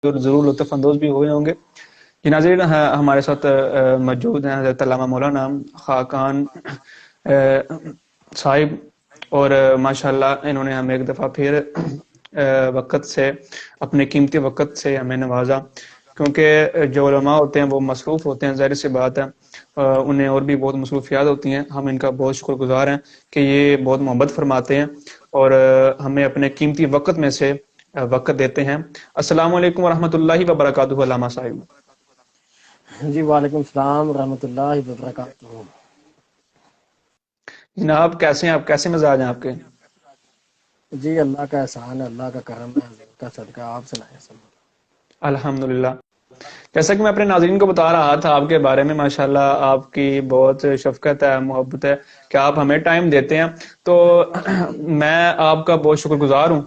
ضرور لطف اندوز بھی ہوئے ہوں گے۔ جی ناظرین، ہمارے ساتھ موجود ہیں حضرت علامہ مولانا خاقان صاحب، اور ماشاءاللہ انہوں نے ہمیں ایک دفعہ پھر وقت سے، اپنے قیمتی وقت سے ہمیں نوازا، کیونکہ جو علماء ہوتے ہیں وہ مصروف ہوتے ہیں، ظاہر سی بات ہے انہیں اور بھی بہت مصروفیات ہوتی ہیں۔ ہم ان کا بہت شکر گزار ہیں کہ یہ بہت محبت فرماتے ہیں اور ہمیں اپنے قیمتی وقت میں سے وقت دیتے ہیں۔ السلام علیکم ورحمۃ اللہ وبرکاتہ علامہ صاحب۔ جی وعلیکم السلام ورحمۃ اللہ وبرکاتہ۔ جناب کیسے ہیں آپ؟ کیسے مزاج ہیں آپ کے؟ جی اللہ کا احسان ہے، اللہ کا کرم ہے، حضور کا صدقہ، آپ سنائیں سب۔ الحمدللہ۔ جیسا کہ میں اپنے ناظرین کو بتا رہا تھا آپ کے بارے میں، ماشاءاللہ آپ کی بہت شفقت ہے، محبت ہے کہ آپ ہمیں ٹائم دیتے ہیں، تو میں آپ کا بہت شکر گزار ہوں۔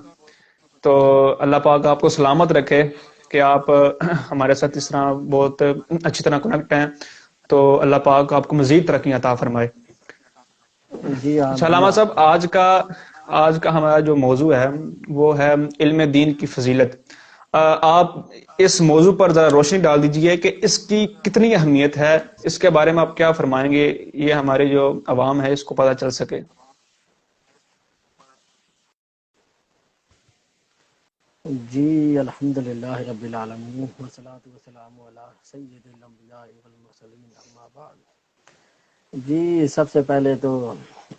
تو اللہ پاک آپ کو سلامت رکھے کہ آپ ہمارے ساتھ اس طرح بہت اچھی طرح کنیکٹ ہیں، تو اللہ پاک آپ کو مزید ترقی عطا فرمائے۔ جی اچھا جی علامہ صاحب، آمین۔ آج کا ہمارا جو موضوع ہے وہ ہے علم دین کی فضیلت۔ آپ اس موضوع پر ذرا روشنی ڈال دیجئے کہ اس کی کتنی اہمیت ہے، اس کے بارے میں آپ کیا فرمائیں گے، یہ ہمارے جو عوام ہے اس کو پتہ چل سکے۔ جی الحمدللہ رب العالمین والصلاة والسلام علی سید الانبیاء والمرسلین، اما بعد۔ جی سب سے پہلے تو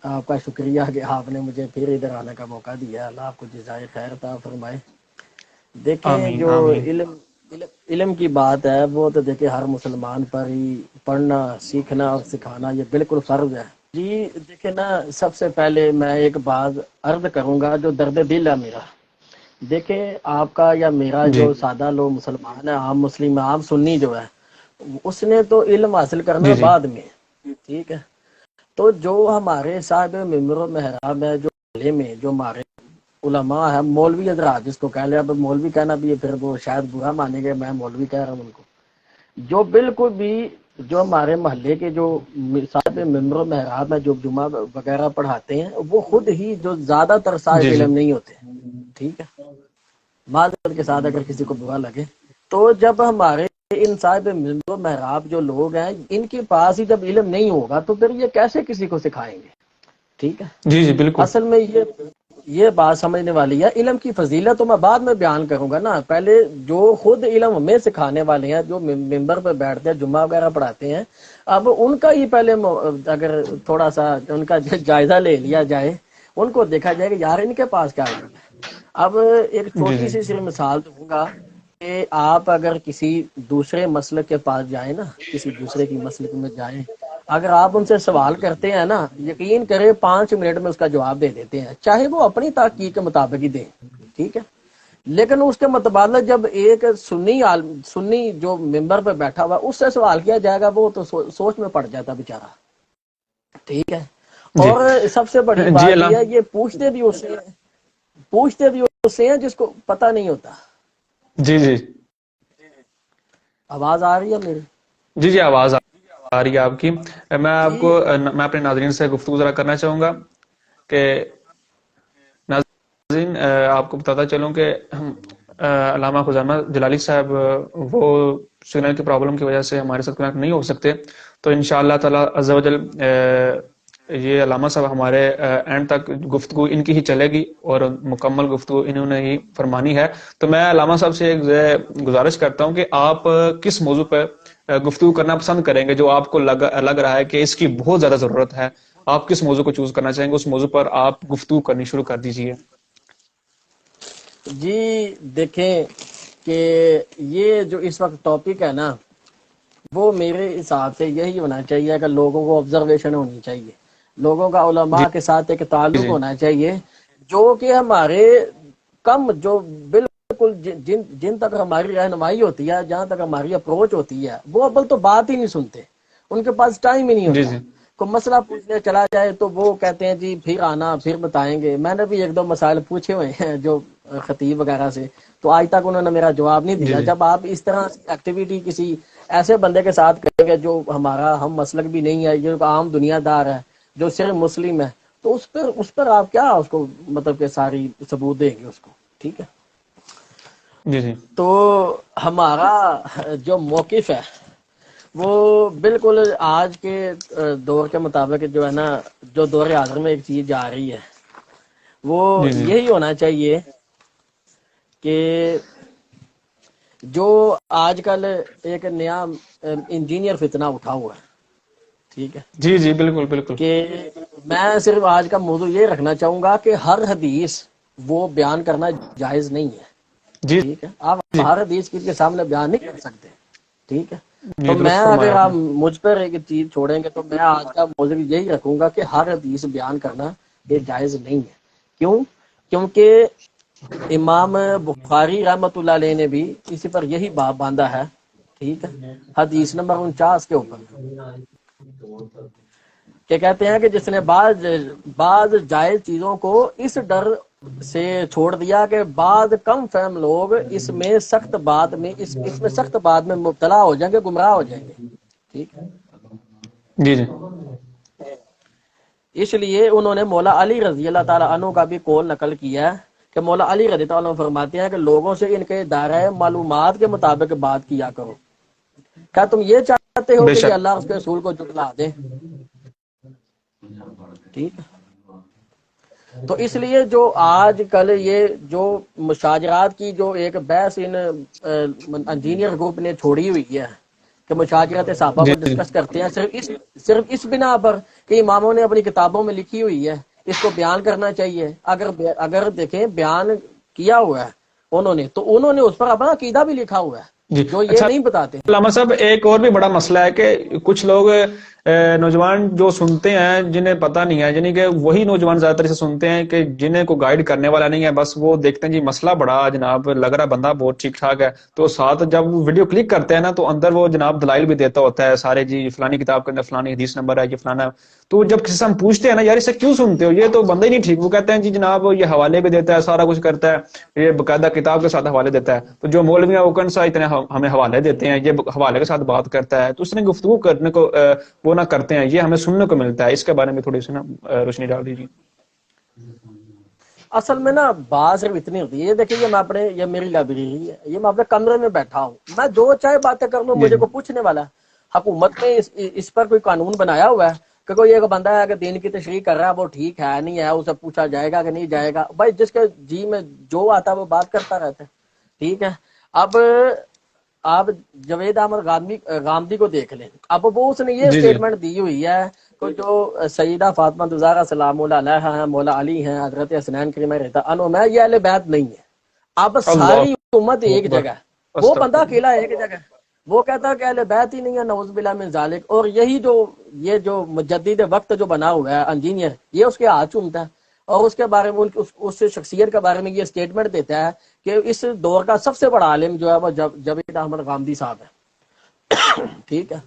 آپ کا شکریہ کہ آپ نے مجھے پھر ادھر آنے کا موقع دیا، اللہ آپ کو جزائے خیر عطا فرمائے۔ دیکھیں آمین جو آمین۔ علم کی بات ہے وہ تو دیکھیں ہر مسلمان پر ہی پڑھنا، سیکھنا اور سکھانا یہ بالکل فرض ہے۔ جی دیکھیں نا، سب سے پہلے میں ایک بات عرض کروں گا جو درد دل ہے میرا۔ دیکھیں آپ کا یا میرا جی جو سادہ لوگ مسلمان ہیں، عام مسلم، عام سنی جو ہے، اس نے تو علم حاصل کرنا جی جی بعد میں، ٹھیک ہے۔ تو جو ہمارے صاحب ممبر و محراب ہے، جو عالم ہے، جو ہمارے علماء ہے، مولوی حضرات جس کو کہہ لیں، اب مولوی کہنا بھی ہے پھر وہ شاید برا مانیں گے، میں مولوی کہہ رہا ہوں ان کو، جو بالکل بھی جو ہمارے محلے کے جو صاحب ممبر و محراب ہے، جو جمعہ وغیرہ پڑھاتے ہیں، وہ خود ہی جو زیادہ تر صاحب جی جی علم نہیں ہوتے، ٹھیک ہے، معذرت کے ساتھ اگر کسی کو برا لگے تو۔ جب ہمارے ان صاحب ممبر و محراب جو لوگ ہیں، ان کے پاس ہی جب علم نہیں ہوگا تو پھر یہ کیسے کسی کو سکھائیں گے، ٹھیک ہے۔ جی جی بالکل۔ اصل میں یہ بات سمجھنے والی ہے۔ علم کی فضیلت تو میں بعد میں بیان کروں گا نا، پہلے جو خود علم ہمیں سکھانے والے ہیں، جو ممبر پہ بیٹھتے ہیں، جمعہ وغیرہ پڑھاتے ہیں، اب ان کا ہی پہلے اگر تھوڑا سا ان کا جائزہ لے لیا جائے، ان کو دیکھا جائے کہ یار ان کے پاس کیا علم ہے۔ اب ایک جی چھوٹی جی سی صرف مثال دوں گا کہ آپ اگر کسی دوسرے مسلک کے پاس جائیں نا، کسی دوسرے کی مسلک میں جائیں، اگر آپ ان سے سوال کرتے ہیں نا، یقین کریں 5 منٹ میں اس کا جواب دے دیتے ہیں، چاہے وہ اپنی تحقیق کے مطابق ہی دیں، ٹھیک ہے۔ لیکن اس کے متبادل جب ایک سنی جو ممبر پہ بیٹھا ہوا اس سے سوال کیا جائے گا، وہ تو سوچ میں پڑ جاتا بیچارہ، ٹھیک ہے۔ جی اور سب سے بڑی جی بات یہ ہے، اللہ یہ پوچھتے بھی اسے ہیں جس کو پتہ نہیں ہوتا۔ جی جی آواز آ رہی ہے میری؟ جی جی آواز آ رہی ہے آپ کی۔ جی میں اپنے ناظرین سے گفتگو ذرا کرنا چاہوں گا کہ ناظرین آپ کو بتاتا چلوں کہ علامہ خزامہ جلالی صاحب وہ سگنل کی پرابلم کی وجہ سے ہمارے ساتھ کنیکٹ نہیں ہو سکتے، تو انشاءاللہ تعالی عز و جل یہ علامہ صاحب ہمارے اینڈ تک گفتگو ان کی ہی چلے گی اور مکمل گفتگو انہوں نے ہی فرمانی ہے۔ تو میں علامہ صاحب سے ایک گزارش کرتا ہوں کہ آپ کس موضوع پہ گفتگو کرنا پسند کریں گے، جو آپ کو لگ رہا ہے کہ اس کی بہت زیادہ ضرورت ہے، آپ کس موضوع کو چوز کرنا چاہیں گے، اس موضوع پر آپ گفتگو کرنی شروع کر دیجئے۔ جی دیکھیں کہ یہ جو اس وقت ٹاپک ہے نا، وہ میرے حساب سے یہی ہونا چاہیے کہ لوگوں کو آبزرویشن ہونی چاہیے، لوگوں کا جی علماء کے ساتھ ایک تعلق جی ہونا چاہیے، جو کہ ہمارے کم جو بالکل جن تک ہماری رہنمائی ہوتی ہے، جہاں تک ہماری اپروچ ہوتی ہے، وہ اول تو بات ہی نہیں سنتے، ان کے پاس ٹائم ہی نہیں جی ہوتا۔ جی کوئی مسئلہ پوچھنے چلا جائے تو وہ کہتے ہیں جی پھر آنا، پھر بتائیں گے۔ میں نے بھی 1-2 مسائل پوچھے ہوئے ہیں جو خطیب وغیرہ سے، تو آج تک انہوں نے میرا جواب نہیں جی دیا۔ جی جب آپ اس طرح ایکٹیویٹی کسی ایسے بندے کے ساتھ کریں گے جو ہمارا ہم مسلک بھی نہیں ہے، جو عام دنیا دار ہے، جو صرف مسلم ہے، تو اس پر آپ کیا اس کو مطلب کہ ساری ثبوت دیں گے اس کو، ٹھیک ہے۔ جی جی تو ہمارا جو موقف ہے وہ بالکل آج کے دور کے مطابق جو ہے نا، جو دور حاضر میں ایک چیز جا رہی ہے وہ جی جی یہی ہونا چاہیے کہ جو آج کل ایک نیا انجینئر فتنہ اٹھا ہوا ہے، ٹھیک ہے، جی جی بالکل بالکل کہ میں صرف آج کا موضوع یہ رکھنا چاہوں گا کہ ہر حدیث وہ بیان کرنا جائز نہیں ہے، جی ٹھیک ہے، آپ جی ہر حدیث کسی کے سامنے بیان نہیں کر سکتے، ٹھیک ہے، تو جی میں درست اگر فرمایا آپ آپ نے. مجھ پر ایک چیز چھوڑیں گے تو میں آج کا موضوع یہی رکھوں گا کہ ہر حدیث بیان کرنا یہ جائز نہیں ہے. کیوں؟ کیونکہ امام بخاری رحمت اللہ علیہ نے بھی اسی پر یہی باب باندھا ہے، ٹھیک ہے، حدیث نمبر 49 کے اوپر، کہ کہتے ہیں کہ جس نے بعض جائز چیزوں کو اس ڈر سے چھوڑ دیا کہ بعض کم فہم لوگ اس میں سخت بات میں اس میں سخت بات میں مبتلا ہو جائیں گے، گمراہ ہو جائیں گے، ٹھیک ہے. جی جی اس لیے انہوں نے مولا علی رضی اللہ تعالیٰ عنہ کا بھی قول نقل کیا ہے کہ مولا علی رضی اللہ عنہ فرماتے ہیں کہ لوگوں سے ان کے دائرۂ معلومات کے مطابق بات کیا کرو. کیا تم یہ چاہتے ہو بے کہ یہ شک. اللہ اس کے رسول کو جھٹلا دے؟ ٹھیک ہے. تو اس لیے جو آج کل یہ جو مشاجرات کی جو ایک بحث ان انجینئر گروپ نے چھوڑی ہوئی ہے کہ مشاجرات صحابہ جی پر جی ڈسکس کرتے ہیں صرف اس بنا پر کہ اماموں نے اپنی کتابوں میں لکھی ہوئی ہے، اس کو بیان کرنا چاہیے. اگر دیکھیں بیان کیا ہوا ہے انہوں نے، تو انہوں نے اس پر اپنا عقیدہ بھی لکھا ہوا ہے جی. جو یہ اچھا نہیں بتاتے. علامہ صاحب، ایک اور بھی بڑا مسئلہ ہے کہ کچھ لوگ نوجوان جو سنتے ہیں جنہیں پتہ نہیں ہے، یعنی کہ وہی نوجوان زیادہ تر سے سنتے ہیں کہ جنہیں کو گائیڈ کرنے والا نہیں ہے، بس وہ دیکھتے ہیں جی مسئلہ بڑا جناب لگ رہا بندہ بہت ٹھیک ٹھاک ہے، تو ساتھ جب وہ ویڈیو کلک کرتے ہیں نا تو اندر وہ جناب دلائل بھی دیتا ہوتا ہے سارے، جی فلانی کتاب کے اندر فلانی حدیث نمبر ہے، یہ فلانا. تو جب کسی سے ہم پوچھتے ہیں نا یار اسے کیوں سنتے ہو، یہ تو بندہ ہی نہیں ٹھیک، وہ کہتے ہیں جی جناب یہ حوالے بھی دیتا ہے، سارا کچھ کرتا ہے، یہ باقاعدہ کتاب کے ساتھ حوالے دیتا ہے. تو جو مولوی ہیں وہ کون سا اتنے ہمیں حوالے دیتے ہیں، یہ حوالے کے ساتھ بات کرتا ہے، تو اس نے گفتگو کرنے کو وہ نہ کرتے ہیں، یہ ہمیں سننے کو ملتا ہے. اس کے بارے میں تھوڑی سی نا روشنی ڈال دیجیے. اصل میں نا بات صرف اتنی ہوتی ہے، یہ دیکھیے یہ میری لائبریری ہے، یہ میں اپنے کمرے میں بیٹھا ہوں، میں جو چاہے باتیں کر لوں، جی مجھے جی کو پوچھنے والا ہے. حکومت نے اس پر کوئی قانون بنایا ہوا ہے کہ کوئی ایک بندہ ہے کہ دین کی تشریح کر رہا ہے وہ ٹھیک ہے نہیں ہے، اسے پوچھا جائے گا کہ نہیں جائے گا؟ بھائی جس کے جی میں جو آتا ہے وہ بات کرتا رہتا ہے، ٹھیک ہے. اب آپ جوید احمد غامدی کو دیکھ لیں، اب وہ اس نے یہ جی جی اسٹیٹمنٹ دی ہوئی ہے کہ جو سیدہ فاطمہ زہرا سلام اللہ علیہا ہیں، مولا علی ہیں، حضرت حسنین کریم رضا عنہم ہے، یہ اہل بیت نہیں ہے. اب اللہ ساری امت ایک اکبر. جگہ ہے، وہ بندہ استغفر اکیلا ایک جگہ ہے، وہ کہتا ہے کہ اہل بیت ہی نہیں ہے، نعوذ باللہ من ذالک. اور یہی یہ جو مجدد وقت جو بنا ہوا ہے انجینئر، یہ اس کے ہاتھ چومتا ہے اور اس کے بارے میں اس شخصیت کے بارے میں یہ اسٹیٹمنٹ دیتا ہے کہ اس دور کا سب سے بڑا عالم جو ہے وہ جوید احمد غامدی صاحب ہے، ٹھیک ہے.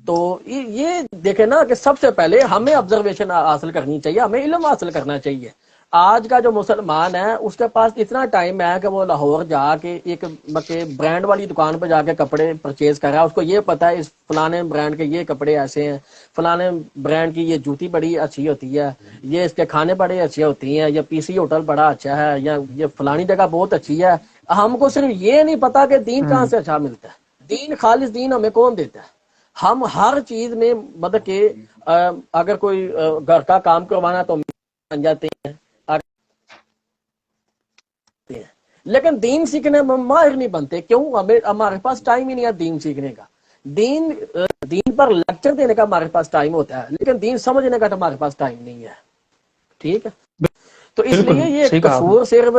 تو یہ دیکھیں نا کہ سب سے پہلے ہمیں آبزرویشن حاصل کرنی چاہیے، ہمیں علم حاصل کرنا چاہیے. آج کا جو مسلمان ہے اس کے پاس اتنا ٹائم ہے کہ وہ لاہور جا کے ایک برانڈ والی دکان پہ جا کے کپڑے پرچیز کر رہا ہے، اس کو یہ پتا ہے اس فلانے برانڈ کے یہ کپڑے ایسے ہیں، فلانے برانڈ کی یہ جوتی بڑی اچھی ہوتی ہے، یہ اس کے کھانے بڑے اچھے ہوتی ہیں، یا پی سی ہوٹل بڑا اچھا ہے، یا یہ فلانی جگہ بہت اچھی ہے. ہم کو صرف یہ نہیں پتا کہ دین کہاں سے اچھا ملتا ہے، دین خالص دین ہمیں کون دیتا ہے. ہم ہر چیز میں مطلب کہ اگر کوئی گھر کا کام کروانا تو بن جاتے ہیں، لیکن دین سیکھنے میں ماہر نہیں بنتے. کیوں؟ ہمارے پاس ٹائم ہی نہیں ہے دین سیکھنے کا. دین دین پر لیکچر دینے کا ہمارے پاس ٹائم ہوتا ہے، لیکن دین سمجھنے کا تو ہمارے پاس ٹائم نہیں ہے، ٹھیک ہے. تو اس بالکل لیے یہ صحیح کہا آپ نے. قصور صرف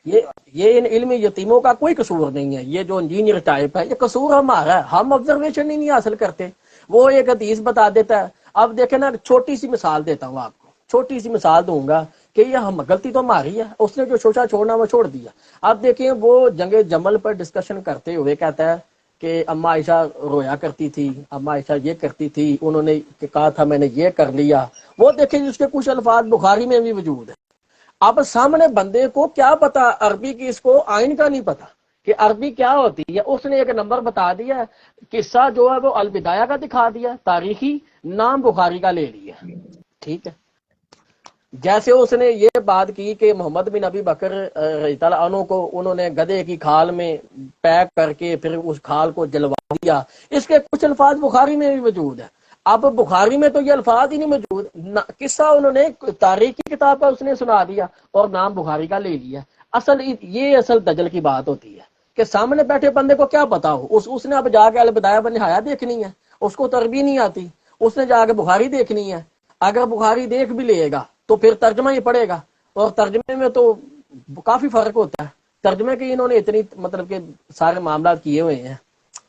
ان علمی یتیموں کا کوئی قصور نہیں ہے. یہ جو انجینئر ٹائپ ہے یہ قصور ہمارا ہے، ہم آبزرویشن ہی نہیں حاصل کرتے. وہ ایک حدیث بتا دیتا ہے. اب دیکھیں نا، چھوٹی سی مثال دیتا ہوں آپ کو، چھوٹی سی مثال دوں گا کہ یہ غلطی تو ہماری ہے، اس نے جو شوشا چھوڑنا وہ چھوڑ دیا. اب دیکھیں وہ جنگ جمل پر ڈسکشن کرتے ہوئے کہتا ہے کہ اما عائشہ رویا کرتی تھی، اما عائشہ یہ کرتی تھی، انہوں نے کہا تھا میں نے یہ کر لیا. وہ دیکھیں اس کے کچھ الفاظ بخاری میں بھی موجود ہے. اب سامنے بندے کو کیا پتا عربی کی، اس کو آئین کا نہیں پتا کہ عربی کیا ہوتی ہے. اس نے ایک نمبر بتا دیا، قصہ جو ہے وہ البدایہ کا دکھا دیا، تاریخی نام بخاری کا لے لیا، ٹھیک ہے. جیسے اس نے یہ بات کی کہ محمد بن ابی بکر رضی اللہ عنہ کو انہوں نے گدھے کی کھال میں پیک کر کے پھر اس کھال کو جلوا دیا، اس کے کچھ الفاظ بخاری میں بھی موجود ہے۔ اب بخاری میں تو یہ الفاظ ہی نہیں موجود، قصہ انہوں نے تاریخ کی کتاب کا اس نے سنا دیا اور نام بخاری کا لے لیا۔ یہ اصل دجل کی بات ہوتی ہے کہ سامنے بیٹھے بندے کو کیا پتا ہو، اس نے اب جا کے البدایہ والنہایہ دیکھنی ہے، اس کو تربی نہیں آتی، اس نے جا کے بخاری دیکھنی ہے۔ اگر بخاری دیکھ بھی لے گا تو پھر ترجمہ ہی پڑے گا، اور ترجمے میں تو کافی فرق ہوتا ہے، ترجمے کے انہوں نے اتنی مطلب کہ سارے معاملات کیے ہوئے ہیں،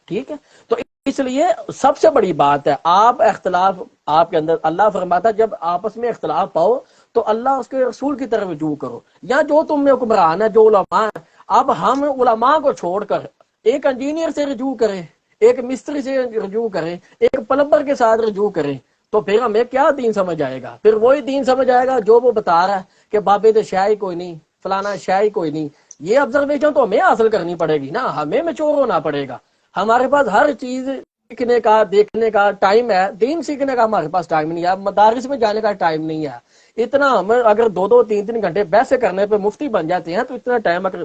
ٹھیک ہے۔ تو اس لیے سب سے بڑی بات ہے آپ اختلاف آپ کے اندر، اللہ فرماتا ہے جب آپس میں اختلاف پاؤ تو اللہ اس کے رسول کی طرف رجوع کرو، یا جو تم میں حکمران ہے جو علماء ہیں، اب ہم علماء کو چھوڑ کر ایک انجینئر سے رجوع کریں، ایک مستری سے رجوع کریں، ایک پلمبر کے ساتھ رجوع کریں، تو پھر ہمیں کیا دین سمجھ آئے گا؟ پھر وہی دین سمجھ آئے گا جو وہ بتا رہا ہے کہ بابے تو شاہی کوئی نہیں، فلانا شاہی کوئی نہیں۔ یہ آبزرویشن تو ہمیں حاصل کرنی پڑے گی نا، ہمیں میچور ہونا پڑے گا۔ ہمارے پاس ہر چیز سیکھنے کا دیکھنے کا ٹائم ہے، دین سیکھنے کا ہمارے پاس ٹائم نہیں ہے، مدارس میں جانے کا ٹائم نہیں ہے۔ اتنا ہم اگر 2-2 3 گھنٹے بحث کرنے پہ مفتی بن جاتے ہیں، تو اتنا ٹائم اگر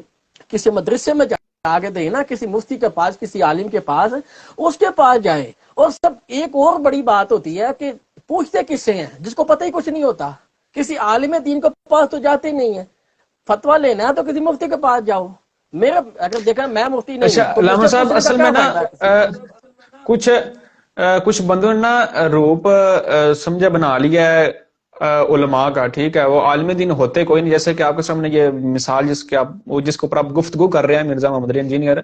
کسی مدرسے میں آگے دیں نا، کسی مفتی کے پاس، کسی عالم کے پاس، اس کے پاس جائیں۔ اور سب ایک اور بڑی بات ہوتی ہے کہ پوچھتے کس سے ہیں جس کو پتہ ہی کچھ نہیں ہوتا، کسی عالم دین کے پاس تو جاتے ہی نہیں ہے۔ فتویٰ لینا ہے تو کسی مفتی کے پاس جاؤ۔ میرا اگر دیکھا میں مفتی نہیں اچھا ہوں تو مجھ علامہ سے صاحب، پوچھنے کا اصل کیا میں نا فائدہ ہے کسی کو؟ کچھ کچھ بندوں نے نا روپ سمجھے بنا لیا ہے علماء کا، ٹھیک ہے، وہ عالم دین ہوتے کوئی نہیں، جیسے کہ آپ کے سامنے یہ مثال جس کے جس کے اوپر آپ گفتگو کر رہے ہیں، مرزا محمد علی انجینئر،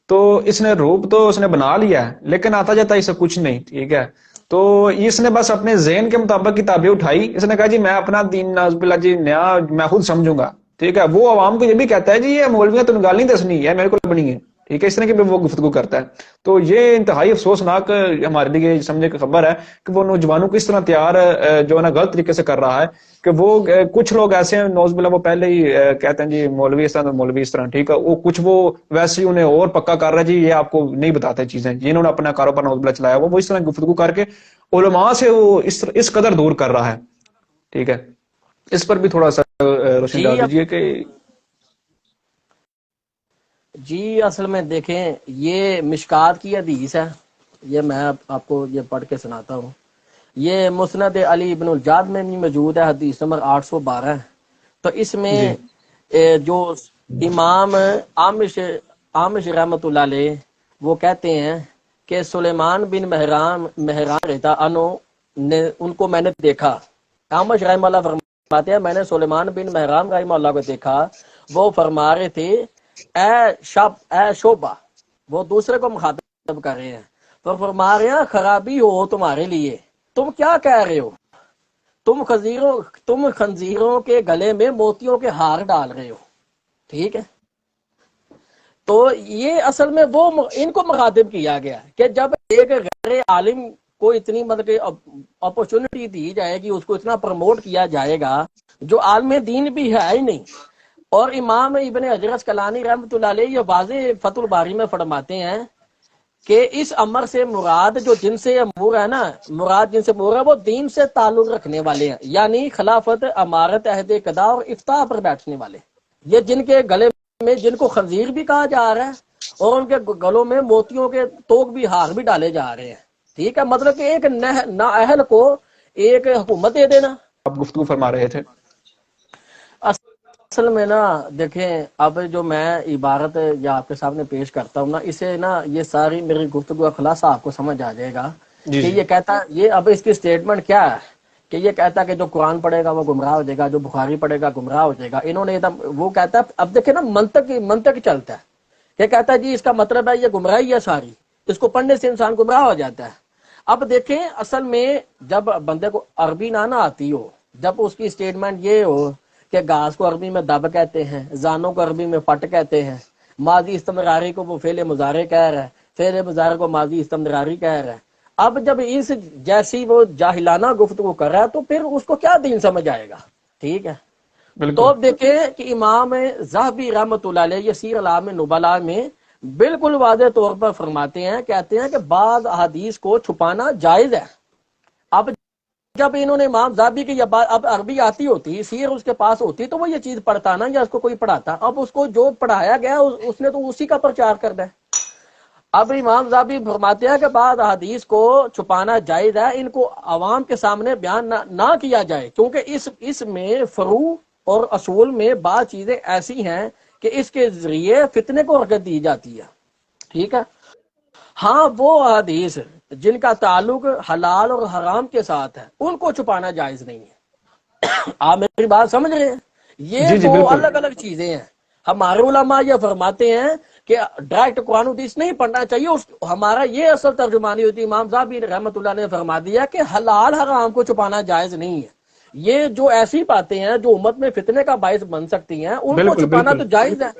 تو اس نے روپ تو اس نے بنا لیا ہے لیکن آتا جاتا اسے کچھ نہیں، ٹھیک ہے۔ تو اس نے بس اپنے ذہن کے مطابق کتابیں اٹھائی، اس نے کہا جی میں اپنا دین ناز باللہ جی نیا میں خود سمجھوں گا، ٹھیک ہے۔ وہ عوام کو یہ بھی کہتا ہے جی یہ مولویاں تو گال نہیں دسنی ہے، میرے کو بنی ہے، ٹھیک ہے، اس طرح کی بھی وہ گفتگو کرتا ہے۔ تو یہ انتہائی افسوسناک ہمارے لیے سمجھے کی خبر ہے کہ وہ نوجوانوں کو اس طرح تیار جو ہے نا غلط طریقے سے کر رہا ہے کہ وہ کچھ لوگ ایسے ہیں نوز باللہ وہ پہلے ہی کہتے ہیں جی مولوی اس طرح مولوی اس طرح، ٹھیک ہے، وہ کچھ وہ ویسے ہی انہیں اور پکا کر رہا ہے جی یہ آپ کو نہیں بتاتے چیزیں، جنہوں نے اپنا کاروبار نوز باللہ چلایا وہ اس طرح گفتگو کر کے علماء سے وہ اس قدر دور کر رہا ہے، ٹھیک ہے۔ اس پر بھی تھوڑا سا روشنی ڈال جی دیجئے کہ جی اصل میں دیکھیں یہ مشکات کی حدیث ہے، یہ میں آپ کو یہ پڑھ کے سناتا ہوں۔ یہ مسند علی ابن الجاد میں بھی موجود ہے، حدیث نمبر 812 ہے۔ تو اس میں جی جو امام عامش رحمۃ اللہ علیہ وہ کہتے ہیں کہ سلیمان بن مہران رہتا انو نے ان کو میں نے دیکھا، عامش رحمہ اللہ فرماتے ہیں میں نے سلیمان بن مہران رحمہ اللہ کو دیکھا، وہ فرما رہے تھے اے شعبہ، وہ دوسرے کو مخاطب کر رہے ہیں، تو فرما رہے ہیں خرابی ہو تمہارے لیے، تم کیا کہہ رہے ہو، تم خنزیروں کے گلے میں موتیوں کے ہار ڈال رہے ہو، ٹھیک ہے۔ تو یہ اصل میں وہ ان کو مخاطب کیا گیا کہ جب ایک غیر عالم کو اتنی مطلب کہ اپرچونٹی دی جائے گی، اس کو اتنا پروموٹ کیا جائے گا جو عالم دین بھی ہے ہی نہیں۔ اور امام ابن حجر عسقلانی رحمۃ اللہ علیہ یہ واضح فتح الباری میں فرماتے ہیں کہ اس امر سے مراد جو جن سے امور ہے نا، مراد جن سے امور ہے وہ دین سے تعلق رکھنے والے ہیں، یعنی خلافت، امارت، عہد قضا اور افتاء پر بیٹھنے والے، یہ جن کے گلے میں جن کو خنزیر بھی کہا جا رہا ہے اور ان کے گلوں میں موتیوں کے توق بھی ہار بھی ڈالے جا رہے ہیں، ٹھیک ہے۔ مطلب کہ ایک نااہل کو ایک حکومت دے دینا۔ آپ گفتگو فرما رہے تھے۔ اصل میں نا دیکھیں اب جو میں عبارت یا آپ کے سامنے پیش کرتا ہوں نا، اسے نا یہ ساری میری گفتگو کا خلاصہ آپ کو سمجھ آ جائے گا جی کہ جی یہ کہتا یہ اب اس کی سٹیٹمنٹ کیا ہے کہ یہ کہتا کہ جو قرآن پڑھے گا وہ گمراہ ہو جائے گا، جو بخاری پڑھے گا گمراہ ہو جائے گا۔ انہوں نے وہ کہتا ہے، اب دیکھیں نا منطق چلتا ہے کہ کہتا ہے جی اس کا مطلب ہے یہ گمراہی ہے ساری، اس کو پڑھنے سے انسان گمراہ ہو جاتا ہے۔ اب دیکھیں اصل میں جب بندے کو عربی نہ آتی ہو، جب اس کی سٹیٹمنٹ یہ ہو کہ گھاس کو عربی میں دب کہتے ہیں، زانوں کو عربی میں پٹ کہتے ہیں، ماضی استمراری کو وہ فعل مضارع کہہ رہا ہے، فعل مضارع کو ماضی استمراری کہہ رہا ہے۔ اب جب اس جیسی وہ جاہلانہ گفتگو کر رہا ہے تو پھر اس کو کیا دین سمجھ آئے گا، ٹھیک ہے۔ تو بالکل اب دیکھیں کہ امام ذہبی رحمۃ اللہ علیہ یہ سیر اعلام نبلاء میں بالکل واضح طور پر فرماتے ہیں، کہتے ہیں کہ بعض احادیث کو چھپانا جائز ہے۔ اب جب انہوں نے امام زابی کی یہ بات، اب عربی آتی ہوتی، سیر اس کے پاس ہوتی تو وہ یہ چیز پڑھتا نا، یا اس کو کوئی پڑھاتا. اب اس کو جو پڑھایا گیا اس نے تو اسی کا پرچار کرنا ہے. اب امام زابی فرماتے ہیں کہ بعض حدیث کو چھپانا جائز ہے، ان کو عوام کے سامنے بیان نہ کیا جائے، کیونکہ اس میں فروع اور اصول میں بعض چیزیں ایسی ہیں کہ اس کے ذریعے فتنے کو حرکت دی جاتی ہے. ٹھیک ہے. ہاں وہ حدیث جن کا تعلق حلال اور حرام کے ساتھ ہے ان کو چھپانا جائز نہیں ہے. آپ میری بات سمجھ رہے ہیں؟ یہ جی جی دو بالکل. الگ الگ چیزیں ہیں. ہمارے علماء یہ فرماتے ہیں کہ ڈائریکٹ قرآن حدیث نہیں پڑھنا چاہیے. ہمارا یہ اصل ترجمانی ہوتی ہے. امام صاحب رحمۃ اللہ نے فرما دیا کہ حلال حرام کو چھپانا جائز نہیں ہے. یہ جو ایسی باتیں ہیں جو امت میں فتنے کا باعث بن سکتی ہیں ان کو بالکل چھپانا بالکل. تو جائز ہے.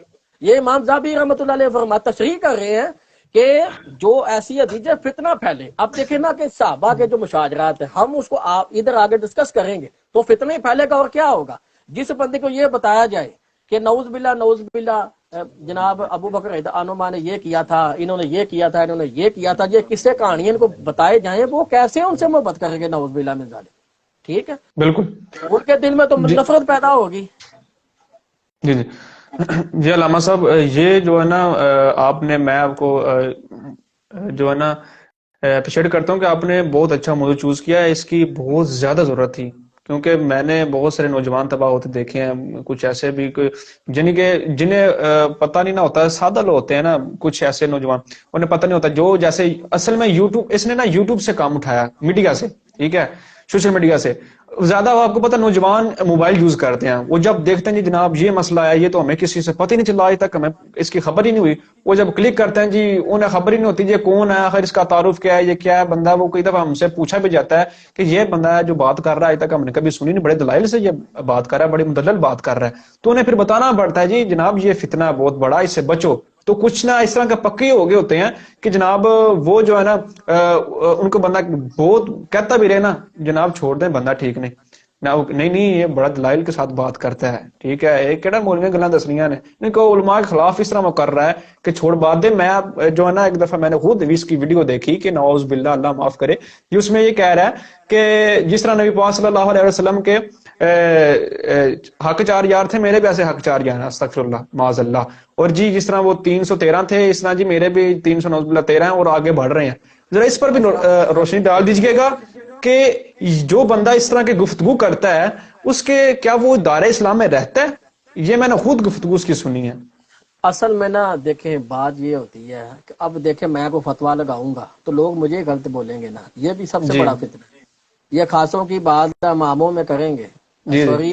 یہ امام صاحب رحمۃ اللہ علیہ فرما تشریح کر رہے ہیں کہ جو ایسی حدیثیں فتنہ پھیلے. اب دیکھیں نا کہ صحابہ کے جو مشاجرات ہیں ہم اس کو آپ ادھر آگے ڈسکس کریں گے تو فتنہ ہی پھیلے گا. اور کیا ہوگا؟ جس بندے کو یہ بتایا جائے کہ نعوذ باللہ جناب ابو بکر عنہما نے یہ کیا تھا، انہوں نے یہ کیا تھا، انہوں نے یہ کیا تھا، یہ قصے کہانیاں ان کو بتائے جائیں، وہ کیسے ان سے محبت کریں گے؟ نعوذ باللہ من ذالک. ٹھیک ہے. بالکل. ان کے دل میں تو جی نفرت پیدا ہوگی. جی جی. جی علامہ صاحب، یہ جو ہے نا آپ نے، میں آپ کو جو ہے نا اپریشیٹ کرتا ہوں کہ آپ نے بہت اچھا موضوع چوز کیا ہے. اس کی بہت زیادہ ضرورت تھی، کیونکہ میں نے بہت سارے نوجوان تباہ ہوتے دیکھے ہیں. کچھ ایسے بھی جنہیں پتہ نہیں نہ ہوتا، سادہ لوگ ہوتے ہیں نا کچھ ایسے نوجوان، انہیں پتہ نہیں ہوتا. جو جیسے اصل میں یوٹیوب، اس نے نا یوٹیوب سے کام اٹھایا، میڈیا سے، ٹھیک ہے، سوشل میڈیا سے زیادہ. آپ کو پتہ نوجوان موبائل یوز کرتے ہیں، وہ جب دیکھتے ہیں جی جناب یہ مسئلہ ہے، یہ تو ہمیں کسی سے پتہ ہی نہیں چلا، آج تک ہمیں اس کی خبر ہی نہیں ہوئی. وہ جب کلک کرتے ہیں جی انہیں خبر ہی نہیں ہوتی یہ کون ہے، آخر اس کا تعارف کیا ہے، یہ کیا ہے بندہ. وہ کئی دفعہ ہم سے پوچھا بھی جاتا ہے کہ یہ بندہ ہے جو بات کر رہا ہے، آج تک ہم نے کبھی سنی نہیں، بڑے دلائل سے یہ بات کر رہا ہے، بڑی مدلل بات کر رہا ہے. تو انہیں پھر بتانا پڑتا ہے جی جناب یہ فتنہ ہے بہت بڑا، اس سے بچو. تو کچھ نہ اس طرح کے پکے ہو گئے ہوتے ہیں کہ جناب وہ جو ہے نا ان کو بندہ بہت کہتا بھی رہے نا جناب چھوڑ دیں، بندہ ٹھیک نہیں نہیں یہ بڑا دلائل کے ساتھ بات کرتا ہے. ٹھیک ہے، ایک کہنا مولوی گلاں دسنیاں نے ان کو علماء کے خلاف اس طرح وہ کر رہا ہے کہ چھوڑ بات دے. میں جو ہے نا ایک دفعہ میں نے خود اس کی ویڈیو دیکھی کہ نعوذ باللہ، اللہ معاف کرے، یہ اس میں یہ کہہ رہا ہے کہ جس طرح نبی پاک صلی اللہ علیہ وسلم کے حق 4 یار تھے، میرے بھی ایسے حق 4 یار ہیں، استغفر اللہ معاذ اللہ. اور جی جس طرح وہ 313 تھے، اس طرح جی میرے بھی 313 ہیں اور آگے بڑھ رہے ہیں. ذرا اس پر بھی روشنی ڈال دیجئے گا کہ جو بندہ اس طرح کی گفتگو کرتا ہے اس کے کیا وہ دائرہ اسلام میں رہتا ہے؟ یہ میں نے خود گفتگو اس کی سنی ہے. اصل میں نا دیکھیں بات یہ ہوتی ہے کہ اب دیکھیں میں کو فتویٰ لگاؤں گا تو لوگ مجھے غلط بولیں گے نا، یہ بھی سب سے جی بڑا فتنہ ہے. یہ خاصوں کی بات ہم عاموں میں کریں گے، جی جی سوری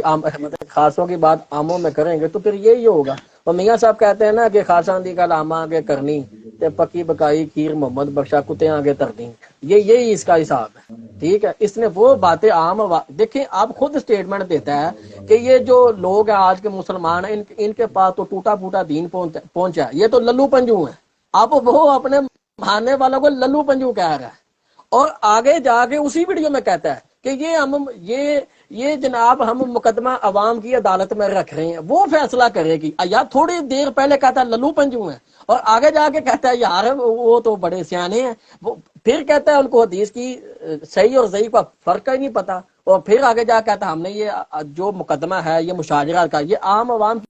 خاصوں کی بات عاموں میں کریں گے تو پھر یہی ہوگا. اور میاں صاحب کہتے ہیں نا کہ خاصاں دی گل عامہ آگے کرنی تے پکی بکائی کھیر محمد بخشا کتے آگے ترنی. یہی اس کا حساب ہے. ٹھیک ہے. اس نے وہ باتیں عام دیکھیں آپ خود اسٹیٹمنٹ دیتا ہے کہ یہ جو لوگ ہیں آج کے مسلمان ہیں ان کے پاس تو ٹوٹا پھوٹا دین پہنچا ہے، یہ تو للو پنجو ہیں. اب وہ اپنے ماننے والوں کو للو پنجو کہہ رہا ہے اور آگے جا کے اسی ویڈیو میں کہتا ہے کہ یہ جناب ہم مقدمہ عوام کی عدالت میں رکھ رہے ہیں، وہ فیصلہ کرے گی. یار تھوڑی دیر پہلے کہتا ہے للو پنجو ہیں اور آگے جا کے کہتا ہے یار وہ تو بڑے سیانے ہیں. وہ پھر کہتا ہے ان کو حدیث کی صحیح اور ضعیف کا فرق ہی نہیں پتا. اور پھر آگے جا کے کہتا ہے ہم نے یہ جو مقدمہ ہے یہ مشاجرات کا، یہ عام عوام کی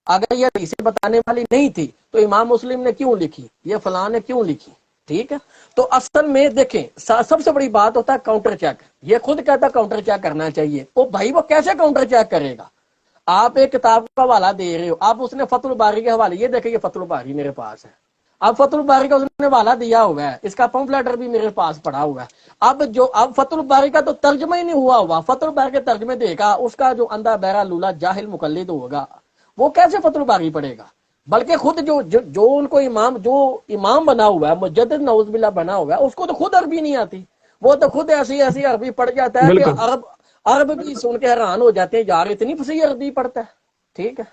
اگر یہ حدیثیں بتانے والی نہیں تھی تو امام مسلم نے کیوں لکھی، یہ فلاں نے کیوں لکھی. ٹھیک ہے. تو اصل میں دیکھیں سب سے بڑی بات ہوتا ہے کاؤنٹر چیک. یہ خود کہتا ہے کاؤنٹر چیک کرنا چاہیے. وہ بھائی وہ کیسے کاؤنٹر چیک کرے گا؟ آپ ایک کتاب کا حوالہ دے رہے ہو، آپ اس نے فتح الباری کے حوالے، یہ دیکھیں یہ فتح الباری میرے پاس ہے، اب فتح الباری کا اس نے حوالہ دیا ہوا ہے، اس کا پمفلیٹر بھی میرے پاس پڑا ہوا ہے. اب فتح الباری کا تو ترجمہ ہی نہیں ہوا فتح الباری کے ترجمے دے گا اس کا جو اندھا بہرا لولا جاہل مقلد ہوگا وہ کیسے فتح الباری پڑھے گا؟ بلکہ خود جو ان کو امام بنا ہوا ہے، مجدد نعوذ باللہ بنا ہوا ہے، اس کو تو خود عربی نہیں آتی. وہ تو خود ایسی عربی پڑھ جاتا ہے کہ بالکل. عرب بھی سن کے حیران ہو جاتے ہیں، یار اتنی فصیح عربی پڑھتا ہے. ٹھیک ہے.